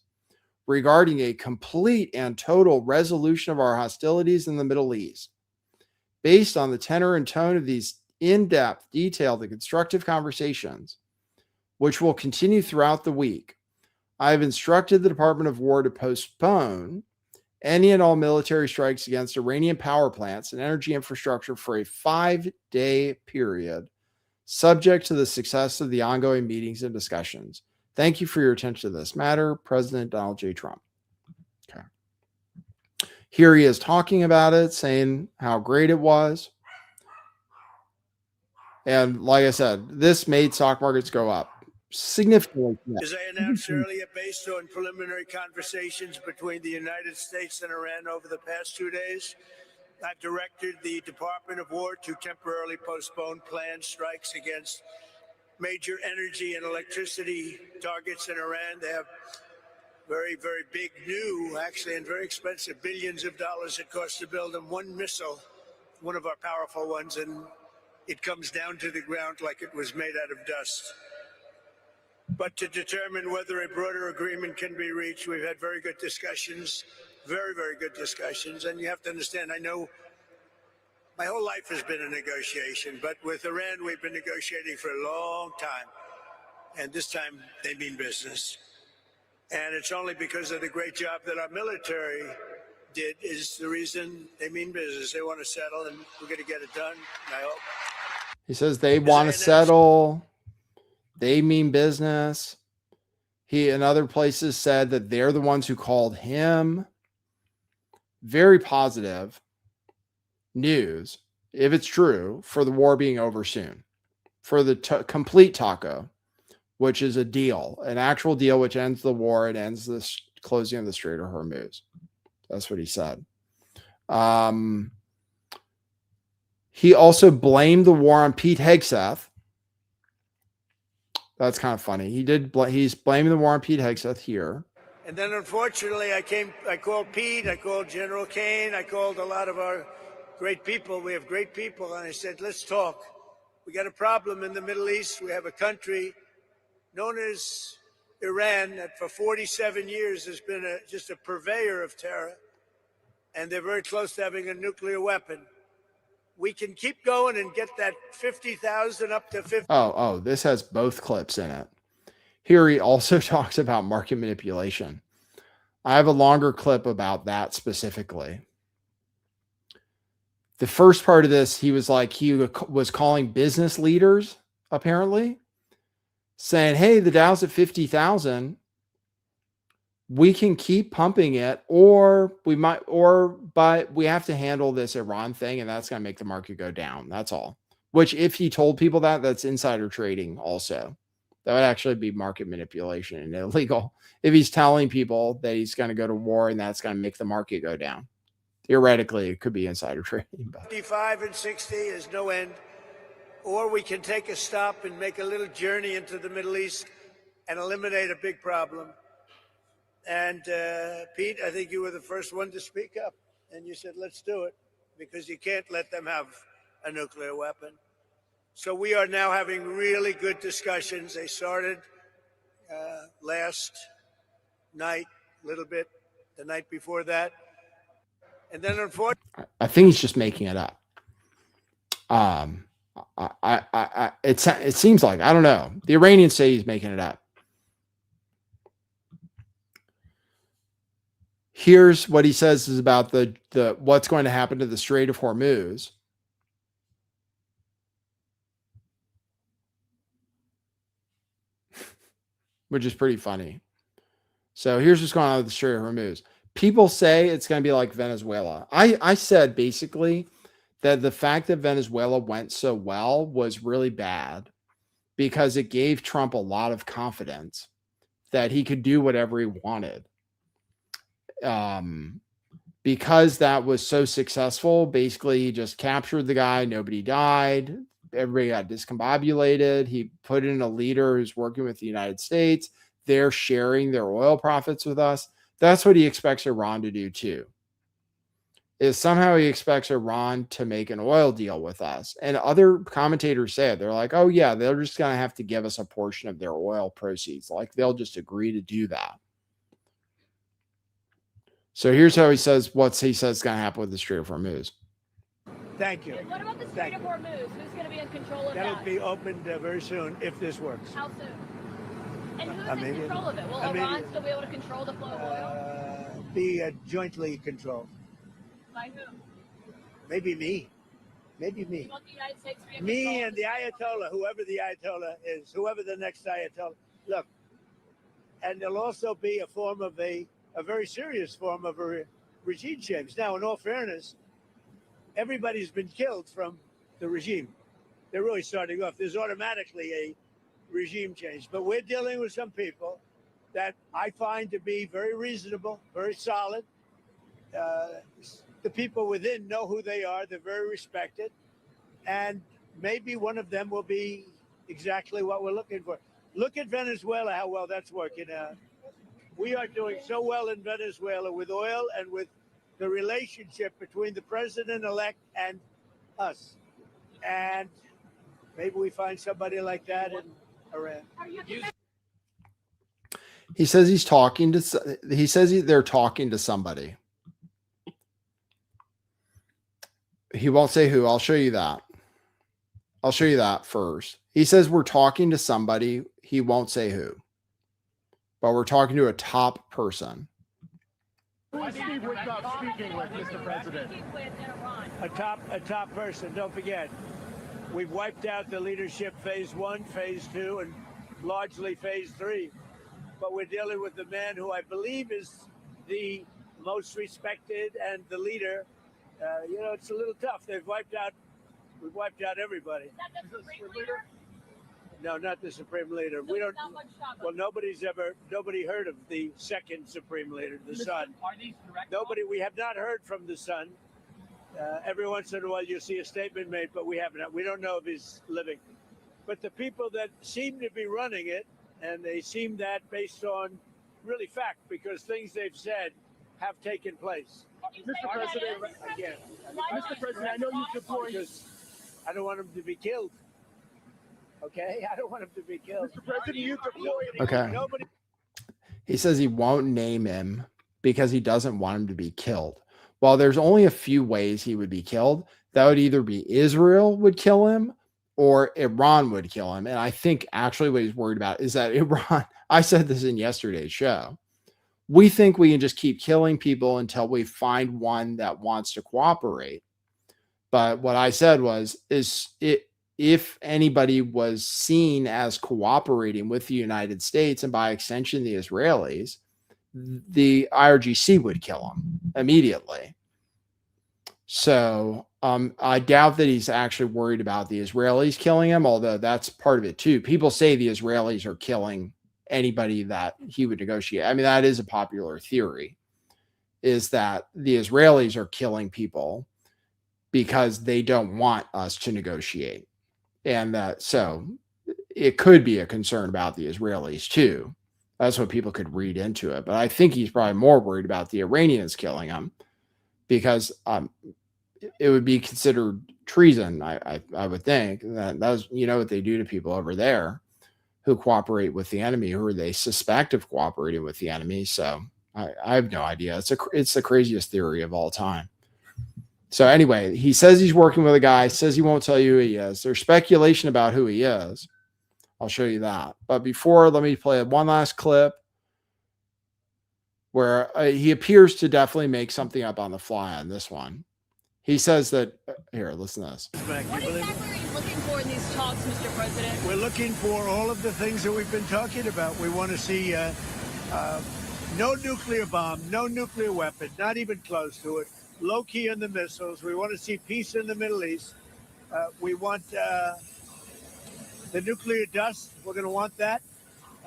regarding a complete and total resolution of our hostilities in the Middle East. Based on the tenor and tone of these in-depth, detailed, and constructive conversations, which will continue throughout the week, I have instructed the Department of War to postpone any and all military strikes against Iranian power plants and energy infrastructure for a 5-day period, subject to the success of the ongoing meetings and discussions. Thank you for your attention to this matter, President Donald J. Trump. Okay. Here he is talking about it, saying how great it was. And like I said, this made stock markets go up significantly. As I announced earlier, based on preliminary conversations between the United States and Iran over the past 2 days, I've directed the Department of War to temporarily postpone planned strikes against major energy and electricity targets in Iran. They have very, very big new, actually, and very expensive, billions of dollars it costs to build them one missile, one of our powerful ones, and it comes down to the ground like it was made out of dust. But to determine whether a broader agreement can be reached, we've had very good discussions, very, very good discussions. And you have to understand, I know my whole life has been a negotiation, but with Iran, we've been negotiating for a long time. And this time, they mean business. And it's only because of the great job that our military did is the reason they mean business. They want to settle, and we're going to get it done, I hope. He says they want to settle. They mean business. He, in other places, said that they're the ones who called him. Very positive news, if it's true, for the war being over soon. For the complete taco, which is a deal, an actual deal which ends the war and ends the closing of the Strait of Hormuz. That's what he said. He also blamed the war on Pete Hegseth. That's kind of funny. He's blaming the war on Pete Hegseth here. And then, unfortunately, I called Pete, I called General Kane, I called a lot of our great people. We have great people. And I said, let's talk. We got a problem in the Middle East. We have a country known as Iran that for 47 years has been just a purveyor of terror. And they're very close to having a nuclear weapon. We can keep going and get that 50,000 up to 50. Oh, this has both clips in it. Here he also talks about market manipulation. I have a longer clip about that specifically. The first part of this, he was calling business leaders, apparently, saying, hey, the Dow's at 50,000. We can keep pumping it, but we have to handle this Iran thing, and that's going to make the market go down. That's all. Which, if he told people that's insider trading also. That would actually be market manipulation and illegal. If he's telling people that he's going to go to war and that's going to make the market go down. Theoretically, it could be insider trading. 55 and 60 is no end. Or we can take a stop and make a little journey into the Middle East and eliminate a big problem. And Pete, I think you were the first one to speak up. And you said, let's do it, because you can't let them have a nuclear weapon. So we are now having really good discussions. They started last night, a little bit, the night before that. And then unfortunately, I think he's just making it up. It seems like, I don't know. The Iranians say he's making it up. Here's what he says is about the what's going to happen to the Strait of Hormuz. Which is pretty funny. So here's what's going on with the Strait of Hormuz. People say it's going to be like Venezuela. I said basically that the fact that Venezuela went so well was really bad because it gave Trump a lot of confidence that he could do whatever he wanted. because that was so successful, basically he just captured the guy. Nobody died. Everybody got discombobulated. He put in a leader who's working with the United States. They're sharing their oil profits with us. That's what he expects Iran to do too. Is somehow he expects Iran to make an oil deal with us. And other commentators say it. They're like, oh yeah, they're just going to have to give us a portion of their oil proceeds. Like they'll just agree to do that. So here's how he says is going to happen with the Strait of Hormuz. Thank you. What about the Strait of Hormuz? Who's going to be in control of that? That'll be opened very soon if this works. How soon? And who's in control of it? Will Iran still be able to control the flow of oil? Be jointly controlled. By who? Maybe me. Maybe me. You want the United States to be in Me control? and the Ayatollah, whoever the Ayatollah is, whoever the next Ayatollah. Look, and there'll also be a form of a very serious form of a regime change. Now, in all fairness, everybody's been killed from the regime. They're really starting off. There's automatically a regime change. But we're dealing with some people that I find to be very reasonable, very solid. The people within know who they are. They're very respected. And maybe one of them will be exactly what we're looking for. Look at Venezuela, how well that's working out. We are doing so well in Venezuela with oil and with the relationship between the president-elect and us. And maybe we find somebody like that in Iran. He says they're talking to somebody. He won't say who. I'll show you that. I'll show you that first. He says we're talking to somebody. He won't say who. But we're talking to a top person. Who is Steve Witkoff speaking with, Mr. President? A top person. Don't forget, we've wiped out the leadership phase 1, phase 2, and largely phase 3. But we're dealing with the man who I believe is the most respected and the leader. It's a little tough. We've wiped out everybody. Is that the Supreme Leader? No, not the Supreme Leader. We don't. Well, nobody heard of the second Supreme Leader, the son. Are these direct? Nobody. We have not heard from the son. Every once in a while, you see a statement made, but we haven't. We don't know if he's living. But the people that seem to be running it, and they seem that based on really fact, because things they've said have taken place. Mr. President, Again, Mr. President, I know you deployed. because I don't want him to be killed. Okay, I don't want him to be killed. Mr. President, you deployed. Okay. Nobody. He says he won't name him because he doesn't want him to be killed. Well, there's only a few ways he would be killed. That would either be Israel would kill him or Iran would kill him. And I think actually what he's worried about is that Iran, I said this in yesterday's show, we think we can just keep killing people until we find one that wants to cooperate. But what I said was, if anybody was seen as cooperating with the United States and by extension the Israelis, the IRGC would kill him immediately. So I doubt that he's actually worried about the Israelis killing him, although that's part of it too. People say the Israelis are killing anybody that he would negotiate. I mean, that is a popular theory, is that the Israelis are killing people because they don't want us to negotiate. And so it could be a concern about the Israelis too. That's what people could read into it. But I think he's probably more worried about the Iranians killing him because it would be considered treason. I would think that's, what they do to people over there who cooperate with the enemy, who they suspect of cooperating with the enemy. So I have no idea. It's the craziest theory of all time. So anyway, he says he's working with a guy, says he won't tell you who he is. There's speculation about who he is. I'll show you that. But before, let me play one last clip where he appears to definitely make something up on the fly on this one. He says that, here, listen to this. What exactly are you looking for in these talks, Mr. President? We're looking for all of the things that we've been talking about. We want to see no nuclear bomb, no nuclear weapon, not even close to it. Low key on the missiles. We want to see peace in the Middle East. We want the nuclear dust. We're going to want that,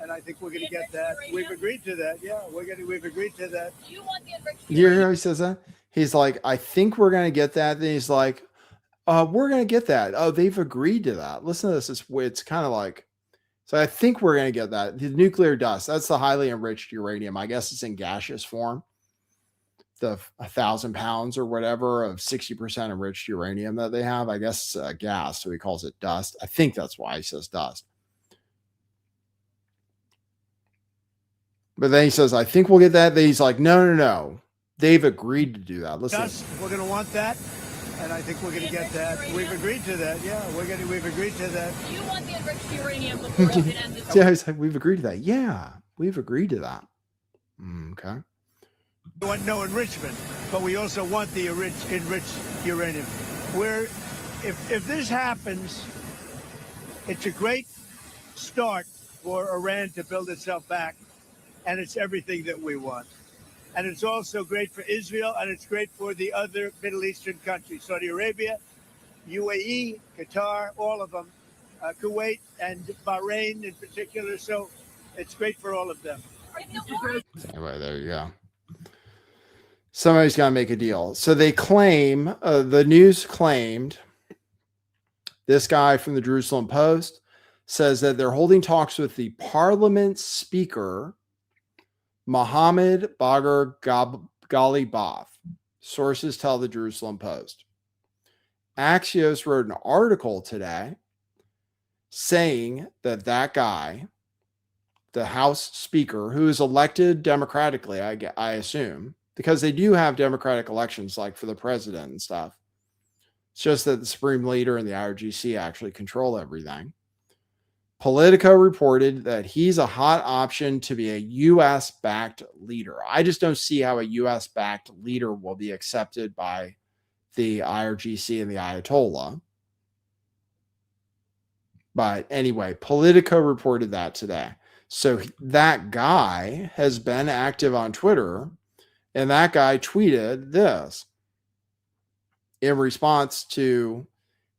and I think we're going to get that. We've agreed to that. Yeah, we've agreed to that. Do you want the enriched You hear how he says that? He's like, I think we're going to get that. Then he's like, we're going to get that. Oh, they've agreed to that. Listen to this. It's kind of like, so I think we're going to get that. The nuclear dust, that's the highly enriched uranium. I guess it's in gaseous form. The 1,000 pounds or whatever of 60% enriched uranium that they have. I guess it's gas, so he calls it dust. I think that's why he says dust. But then he says, I think we'll get that. Then he's like, no. They've agreed to do that. Listen. Dust, we're going to want that. And I think we're going to get that. We've agreed to that. Yeah, we've agreed to that. You want the enriched uranium before you can end this. Yeah, he's like, we've agreed to that. Yeah, we've agreed to that. Okay. We want no enrichment, but we also want the enriched uranium. If this happens, it's a great start for Iran to build itself back, and it's everything that we want. And it's also great for Israel, and it's great for the other Middle Eastern countries, Saudi Arabia, UAE, Qatar, all of them, Kuwait, and Bahrain in particular. So it's great for all of them. Anyway, there you go. Somebody's got to make a deal. So they claim, the news claimed, this guy from the Jerusalem Post says that they're holding talks with the parliament speaker, Mohammed Bagher Ghalibaf. Sources tell the Jerusalem Post. Axios wrote an article today saying that that guy, the House Speaker, who is elected democratically, I assume, because they do have democratic elections like for the president and stuff. It's just that the Supreme Leader and the IRGC actually control everything. Politico reported that he's a hot option to be a U.S.-backed leader. I just don't see how a U.S.-backed leader will be accepted by the IRGC and the Ayatollah. But anyway, Politico reported that today. So that guy has been active on Twitter, and that guy tweeted this in response to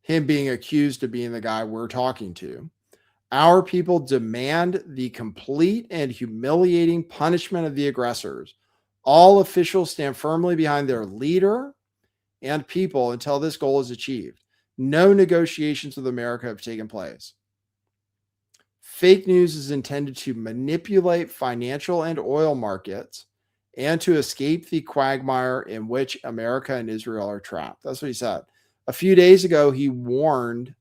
him being accused of being the guy we're talking to. Our people demand the complete and humiliating punishment of the aggressors. All officials stand firmly behind their leader and people until this goal is achieved. No negotiations with America have taken place. Fake news is intended to manipulate financial and oil markets and to escape the quagmire in which America and Israel are trapped. That's what he said. A few days ago, he warned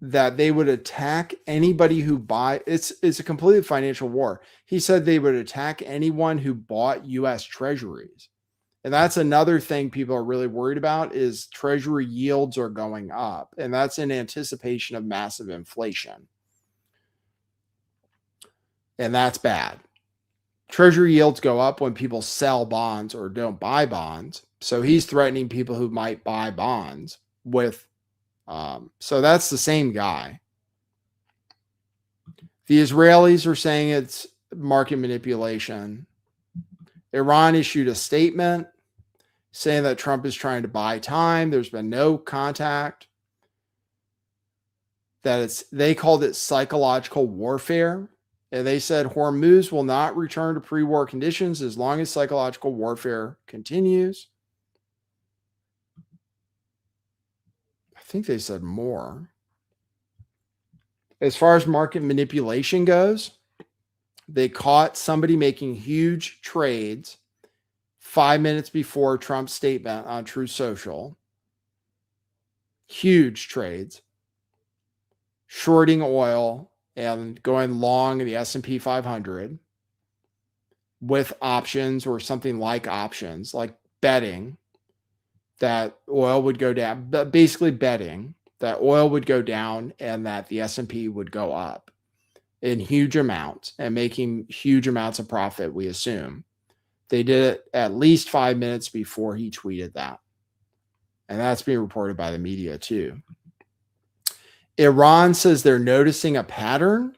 that they would attack anybody who it's a completely financial war. He said they would attack anyone who bought U.S. treasuries. And that's another thing people are really worried about is treasury yields are going up. And that's in anticipation of massive inflation. And that's bad. Treasury yields go up when people sell bonds or don't buy bonds. So he's threatening people who might buy bonds with so that's the same guy. The Israelis are saying it's market manipulation. Iran issued a statement saying that Trump is trying to buy time. There's been no contact. They called it psychological warfare. And they said Hormuz will not return to pre-war conditions as long as psychological warfare continues. I think they said more. As far as market manipulation goes, they caught somebody making huge trades 5 minutes before Trump's statement on Truth Social. Huge trades. Shorting oil and going long in the S&P 500 with options or something like options, like betting that oil would go down, but basically betting that oil would go down and that the S&P would go up in huge amounts and making huge amounts of profit, we assume. They did it at least 5 minutes before he tweeted that. And that's being reported by the media too. Iran says they're noticing a pattern,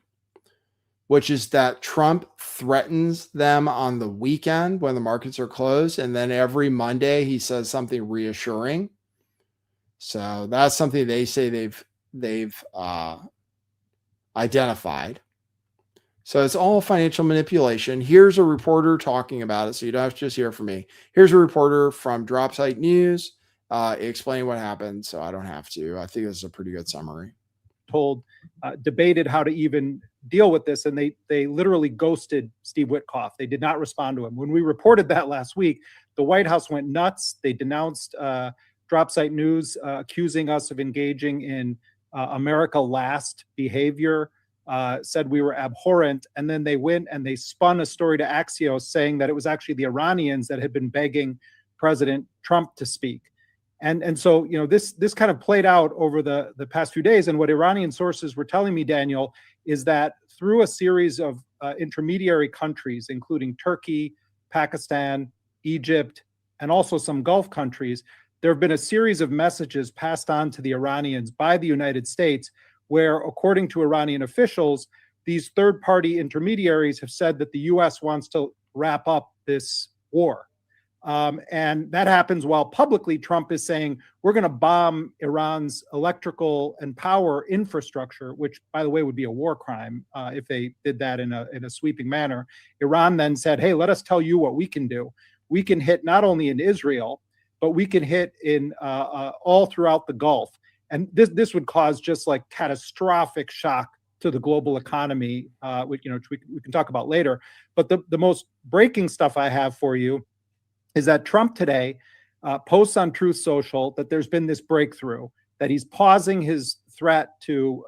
which is that Trump threatens them on the weekend when the markets are closed. And then every Monday he says something reassuring. So that's something they say they've identified. So it's all financial manipulation. Here's a reporter talking about it, so you don't have to just hear from me. Here's a reporter from Dropsite News explaining what happened, so I don't have to. I think this is a pretty good summary. Debated how to even deal with this, and they literally ghosted Steve Witkoff. They did not respond to him. When we reported that last week, the White House went nuts. They denounced Dropsite News, accusing us of engaging in America Last behavior, said we were abhorrent, and then they went and they spun a story to Axios saying that it was actually the Iranians that had been begging President Trump to speak. And so, you know, this kind of played out over the past few days. And what Iranian sources were telling me, Daniel, is that through a series of intermediary countries, including Turkey, Pakistan, Egypt, and also some Gulf countries, there have been a series of messages passed on to the Iranians by the United States, where, according to Iranian officials, these third-party intermediaries have said that the U.S. wants to wrap up this war. And that happens while publicly Trump is saying, we're going to bomb Iran's electrical and power infrastructure, which, by the way, would be a war crime if they did that in a sweeping manner. Iran then said, hey, let us tell you what we can do. We can hit not only in Israel, but we can hit in all throughout the Gulf. And this would cause just like catastrophic shock to the global economy, which we can talk about later. But the most breaking stuff I have for you is that Trump today posts on Truth Social that there's been this breakthrough, that he's pausing his threat to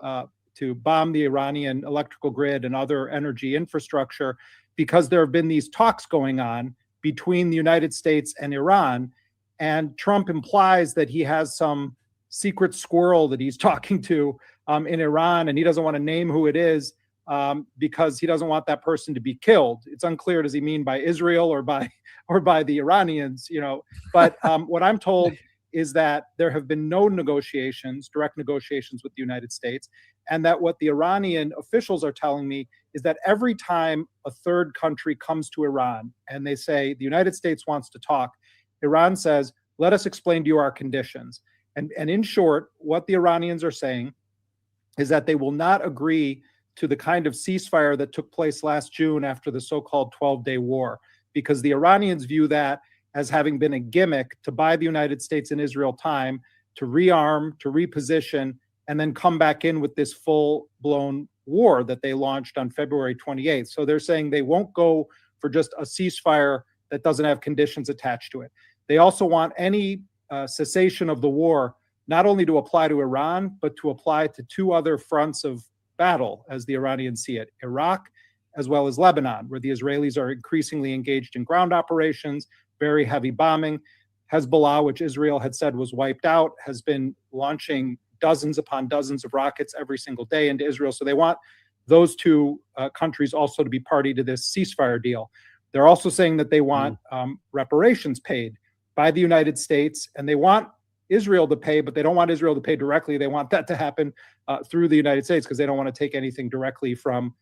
bomb the Iranian electrical grid and other energy infrastructure because there have been these talks going on between the United States and Iran. And Trump implies that he has some secret squirrel that he's talking to in Iran, and he doesn't want to name who it is because he doesn't want that person to be killed. It's unclear, does he mean by Israel or by the Iranians, you know? But what I'm told is that there have been no negotiations, direct negotiations with the United States, and that what the Iranian officials are telling me is that every time a third country comes to Iran and they say the United States wants to talk, Iran says, let us explain to you our conditions. And in short, what the Iranians are saying is that they will not agree to the kind of ceasefire that took place last June after the so-called 12-day war, because the Iranians view that as having been a gimmick to buy the United States and Israel time to rearm, to reposition, and then come back in with this full-blown war that they launched on February 28th. So they're saying they won't go for just a ceasefire that doesn't have conditions attached to it. They also want any cessation of the war not only to apply to Iran, but to apply to two other fronts of battle, as the Iranians see it, Iraq, as well as Lebanon, where the Israelis are increasingly engaged in ground operations, very heavy bombing. Hezbollah, which Israel had said was wiped out, has been launching dozens upon dozens of rockets every single day into Israel. So they want those two countries also to be party to this ceasefire deal. They're also saying that they want reparations paid by the United States, and they want Israel to pay, but they don't want Israel to pay directly. They want that to happen through the United States because they don't want to take anything directly from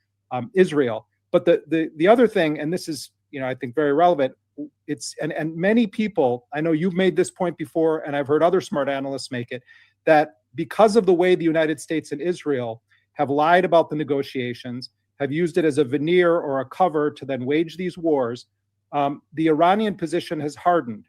Israel. But the other thing, and this is, I think very relevant, it's and many people, I know you've made this point before, and I've heard other smart analysts make it, that because of the way the United States and Israel have lied about the negotiations, have used it as a veneer or a cover to then wage these wars, the Iranian position has hardened.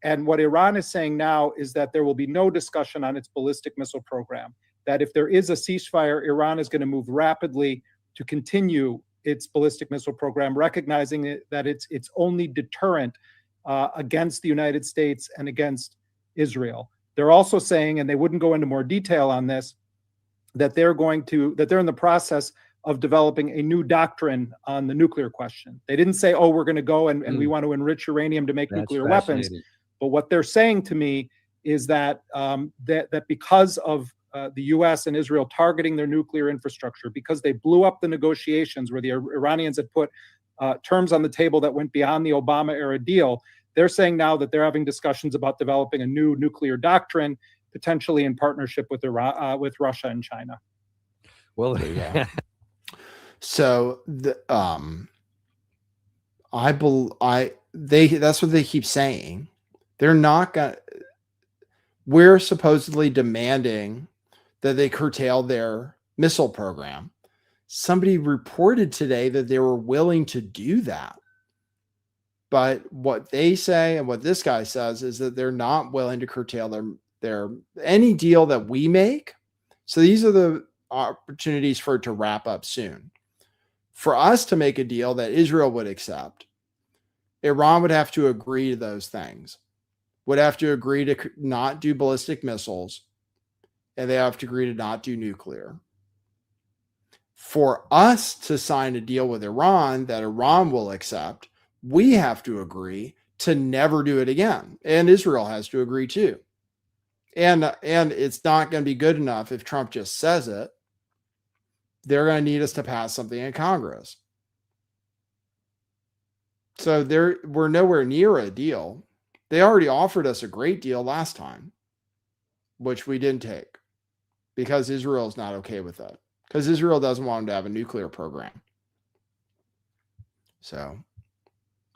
And what Iran is saying now is that there will be no discussion on its ballistic missile program, that if there is a ceasefire, Iran is going to move rapidly to continue its ballistic missile program, recognizing that it's its only deterrent against the United States and against Israel. They're also saying, and they wouldn't go into more detail on this, that they're in the process of developing a new doctrine on the nuclear question. They didn't say, oh, we're going to go and we want to enrich uranium to make nuclear weapons. But what they're saying to me is that that because of the U.S. and Israel targeting their nuclear infrastructure, because they blew up the negotiations where the Iranians had put terms on the table that went beyond the Obama-era deal, they're saying now that they're having discussions about developing a new nuclear doctrine, potentially in partnership with Russia and China. Well, yeah. So that's what they keep saying. They're not going to, we're supposedly demanding that they curtail their missile program. somebody reported today that they were willing to do that. But what they say and what this guy says is that they're not willing to curtail their any deal that we make. So these are the opportunities for it to wrap up soon. For us to make a deal that Israel would accept, Iran would have to agree to those things, would have to agree to not do ballistic missiles, and they have to agree to not do nuclear. For us to sign a deal with Iran that Iran will accept, we have to agree to never do it again. And Israel has to agree too. And it's not going to be good enough if Trump just says it. They're going to need us to pass something in Congress. So we're nowhere near a deal. They already offered us a great deal last time, which we didn't take because Israel is not okay with that. Because Israel doesn't want them to have a nuclear program. So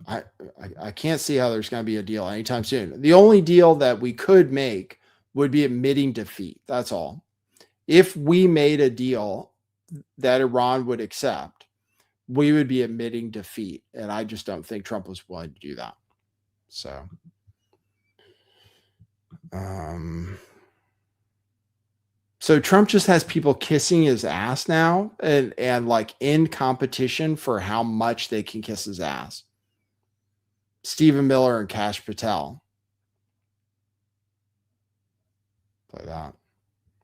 I can't see how there's going to be a deal anytime soon. The only deal that we could make would be admitting defeat. That's all. If we made a deal that Iran would accept, we would be admitting defeat. And I just don't think Trump was willing to do that. So, so Trump just has people kissing his ass now and like in competition for how much they can kiss his ass. Stephen Miller and Kash Patel. Play that.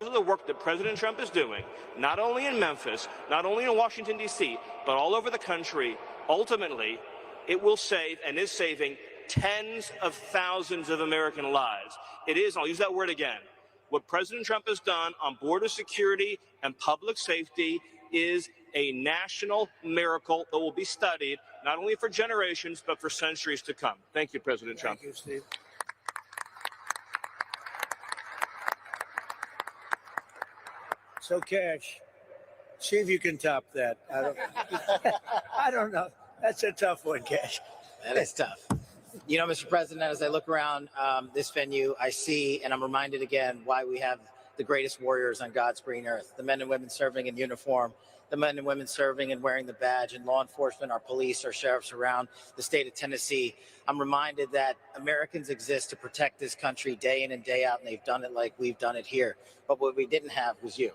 Of the work that President Trump is doing, not only in Memphis, not only in Washington, D.C., but all over the country, ultimately, it will save and is saving tens of thousands of American lives. It is, I'll use that word again, what President Trump has done on border security and public safety is a national miracle that will be studied not only for generations, but for centuries to come. Thank you, President Trump. Thank you, Steve. So, Cash, see if you can top that. I don't know. That's a tough one, Cash. That is tough. You know, Mr. President, as I look around this venue, I see and I'm reminded again why we have the greatest warriors on God's green earth, the men and women serving in uniform, the men and women serving and wearing the badge, and law enforcement, our police, our sheriffs around the state of Tennessee. I'm reminded that Americans exist to protect this country day in and day out, and they've done it like we've done it here. But what we didn't have was you.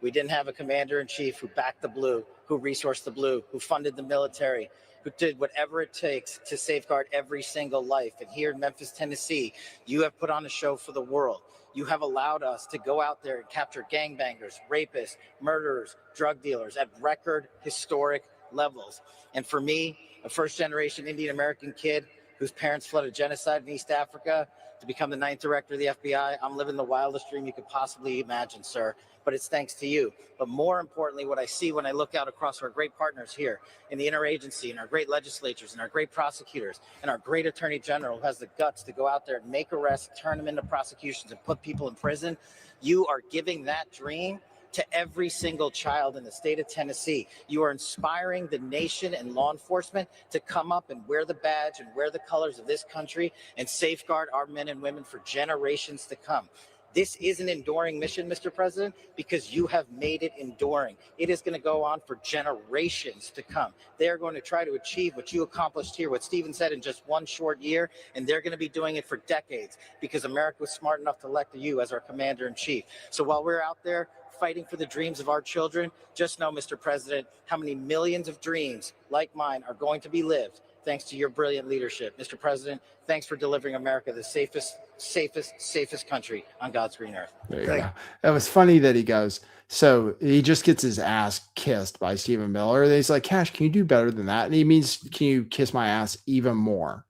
We didn't have a commander-in-chief who backed the blue, who resourced the blue, who funded the military, who did whatever it takes to safeguard every single life. And here in Memphis, Tennessee, you have put on a show for the world. You have allowed us to go out there and capture gangbangers, rapists, murderers, drug dealers at record historic levels. And for me, a first-generation Indian American kid whose parents fled a genocide in East Africa to become the 9th director of the FBI, I'm living the wildest dream you could possibly imagine, sir. But it's thanks to you. But more importantly, what I see when I look out across our great partners here in the interagency and our great legislatures and our great prosecutors and our great attorney general who has the guts to go out there and make arrests, turn them into prosecutions and put people in prison, you are giving that dream to every single child in the state of Tennessee. You are inspiring the nation and law enforcement to come up and wear the badge and wear the colors of this country and safeguard our men and women for generations to come. This is an enduring mission, Mr. President, because you have made it enduring. It is going to go on for generations to come. They are going to try to achieve what you accomplished here, what Stephen said, in just one short year, and they're going to be doing it for decades because America was smart enough to elect you as our commander-in-chief. So while we're out there fighting for the dreams of our children, just know, Mr. President, how many millions of dreams like mine are going to be lived thanks to your brilliant leadership. Mr. President, thanks for delivering America the safest country on God's green earth. There you go. It was funny that he goes, so he just gets his ass kissed by Stephen Miller. And he's like, Cash, can you do better than that? And he means, can you kiss my ass even more?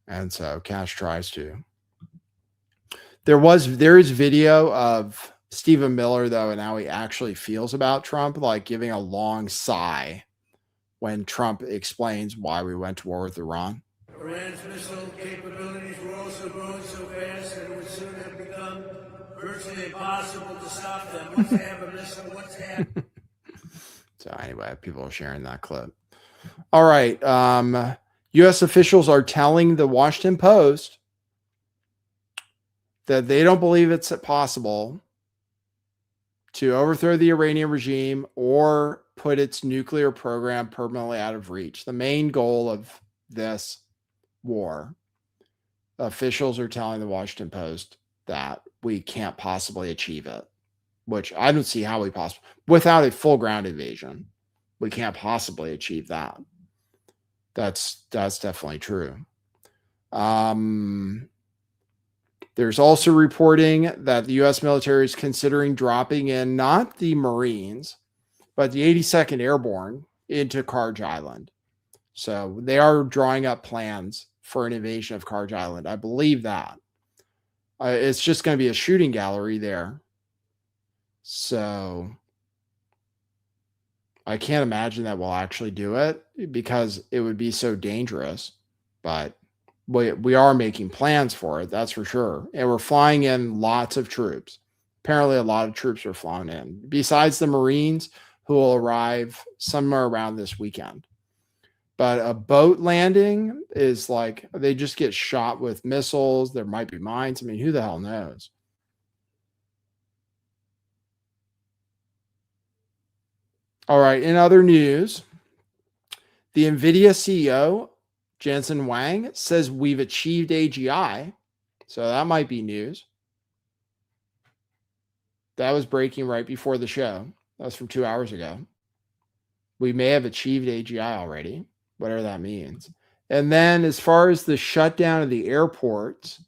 And so Cash tries to. There is video of Stephen Miller, though, and how he actually feels about Trump, like giving a long sigh when Trump explains why we went to war with Iran. Iran's missile capabilities were also growing so fast that it would soon have become virtually impossible to stop them. Once they have a missile, once they have... So anyway, people are sharing that clip. All right. U.S. officials are telling the Washington Post that they don't believe it's possible to overthrow the Iranian regime or put its nuclear program permanently out of reach. The main goal of this war, officials are telling the Washington Post that we can't possibly achieve it, which I don't see how we possibly, without a full ground invasion, we can't possibly achieve that. That's definitely true. There's also reporting that the U.S. military is considering dropping in not the Marines, but the 82nd Airborne into Karj Island. So they are drawing up plans for an invasion of Karj Island. I believe that. It's just going to be a shooting gallery there. So I can't imagine that we'll actually do it because it would be so dangerous. But we are making plans for it, that's for sure. And we're flying in lots of troops. Apparently a lot of troops are flying in, besides the Marines, who will arrive somewhere around this weekend. But a boat landing is like, they just get shot with missiles. There might be mines. I mean, who the hell knows? All right. In other news, the NVIDIA CEO, Jensen Huang, says we've achieved AGI. So that might be news. That was breaking right before the show. That was from 2 hours ago. We may have achieved AGI already, whatever that means. And then as far as the shutdown of the airports,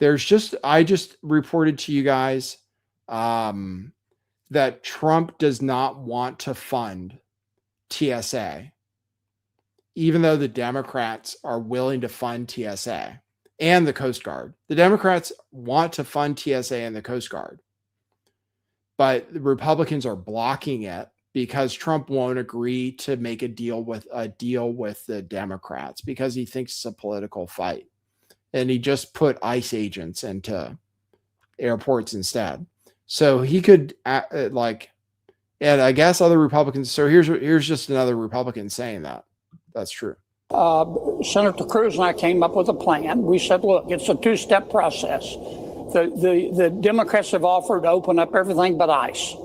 I just reported to you guys that Trump does not want to fund TSA, even though the Democrats are willing to fund TSA and the Coast Guard. The Democrats want to fund TSA and the Coast Guard, but the Republicans are blocking it because Trump won't agree to make a deal with the Democrats because he thinks it's a political fight. And he just put ICE agents into airports instead. So he could and I guess other Republicans. So here's just another Republican saying that. That's true. Senator Cruz and I came up with a plan. We said, look, it's a two-step process. The Democrats have offered to open up everything but ICE.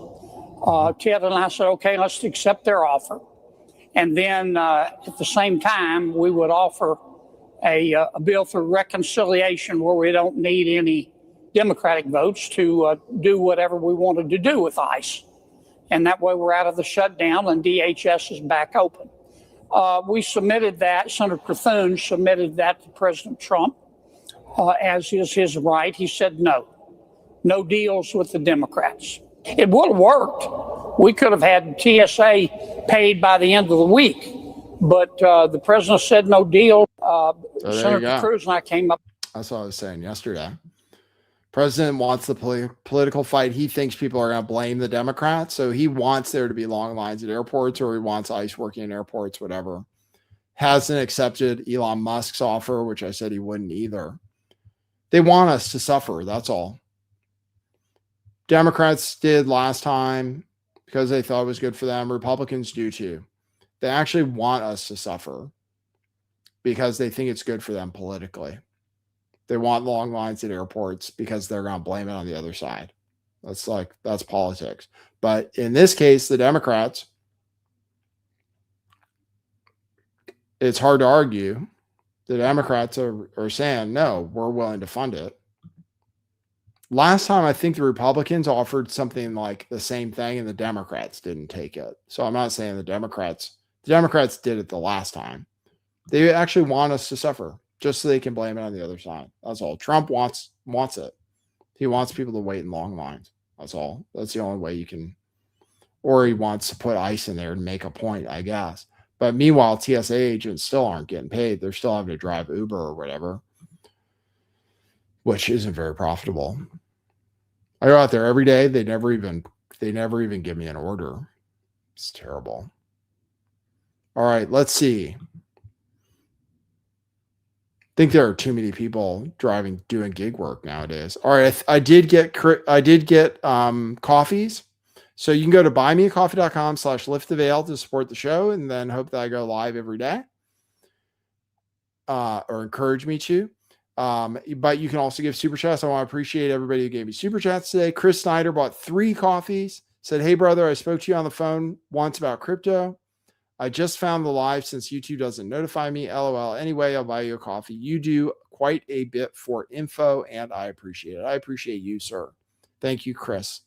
Ted and I said, okay, let's accept their offer. And then at the same time, we would offer a bill for reconciliation where we don't need any Democratic votes to do whatever we wanted to do with ICE. And that way we're out of the shutdown and DHS is back open. We submitted that. Senator Cthulhu submitted that to President Trump, as is his right. He said no deals with the Democrats. It would have worked. We could have had TSA paid by the end of the week, but the president said no deal. Senator Cruz and I came up. That's what I was saying yesterday. President wants the political fight. He thinks people are going to blame the Democrats. So he wants there to be long lines at airports, or he wants ICE working in airports, whatever. Hasn't accepted Elon Musk's offer, which I said he wouldn't either. They want us to suffer. That's all. Democrats did last time because they thought it was good for them. Republicans do too. They actually want us to suffer because they think it's good for them politically. They want long lines at airports because they're going to blame it on the other side. That's politics. But in this case, the Democrats, it's hard to argue. The Democrats are saying, no, we're willing to fund it. Last time, I think the Republicans offered something like the same thing and the Democrats didn't take it. So I'm not saying the Democrats did it the last time. They actually want us to suffer just so they can blame it on the other side. That's all. Trump wants it. He wants people to wait in long lines. That's all. That's the only way you can, or he wants to put ICE in there and make a point, I guess. But meanwhile, TSA agents still aren't getting paid. They're still having to drive Uber or whatever, which isn't very profitable. I go out there every day. They never even give me an order. It's terrible. All right, let's see. I think there are too many people doing gig work nowadays. All right, I did get coffees. So you can go to buymeacoffee.com/lifttheveil to support the show, and then hope that I go live every day, or encourage me to. But you can also give super chats. I want to appreciate everybody who gave me super chats today. Chris Snyder bought 3 coffees. Said, hey, brother, I spoke to you on the phone once about crypto. I just found the live since YouTube doesn't notify me. LOL. Anyway, I'll buy you a coffee. You do quite a bit for info, and I appreciate it. I appreciate you, sir. Thank you, Chris,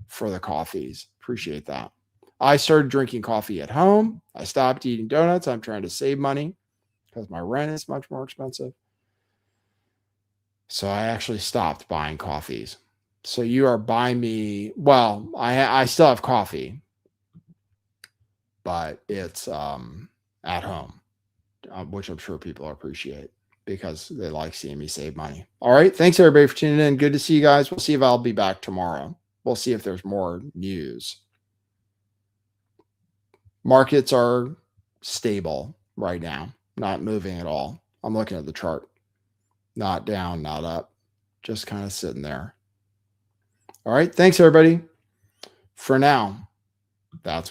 for the coffees. Appreciate that. I started drinking coffee at home. I stopped eating donuts. I'm trying to save money because my rent is much more expensive. So I actually stopped buying coffees. So you are buying me, well, I still have coffee, but it's at home, which I'm sure people appreciate because they like seeing me save money. All right. Thanks, everybody, for tuning in. Good to see you guys. We'll see if I'll be back tomorrow. We'll see if there's more news. Markets are stable right now, not moving at all. I'm looking at the chart. Not down, not up, just kind of sitting there. All right. Thanks, everybody. For now, that's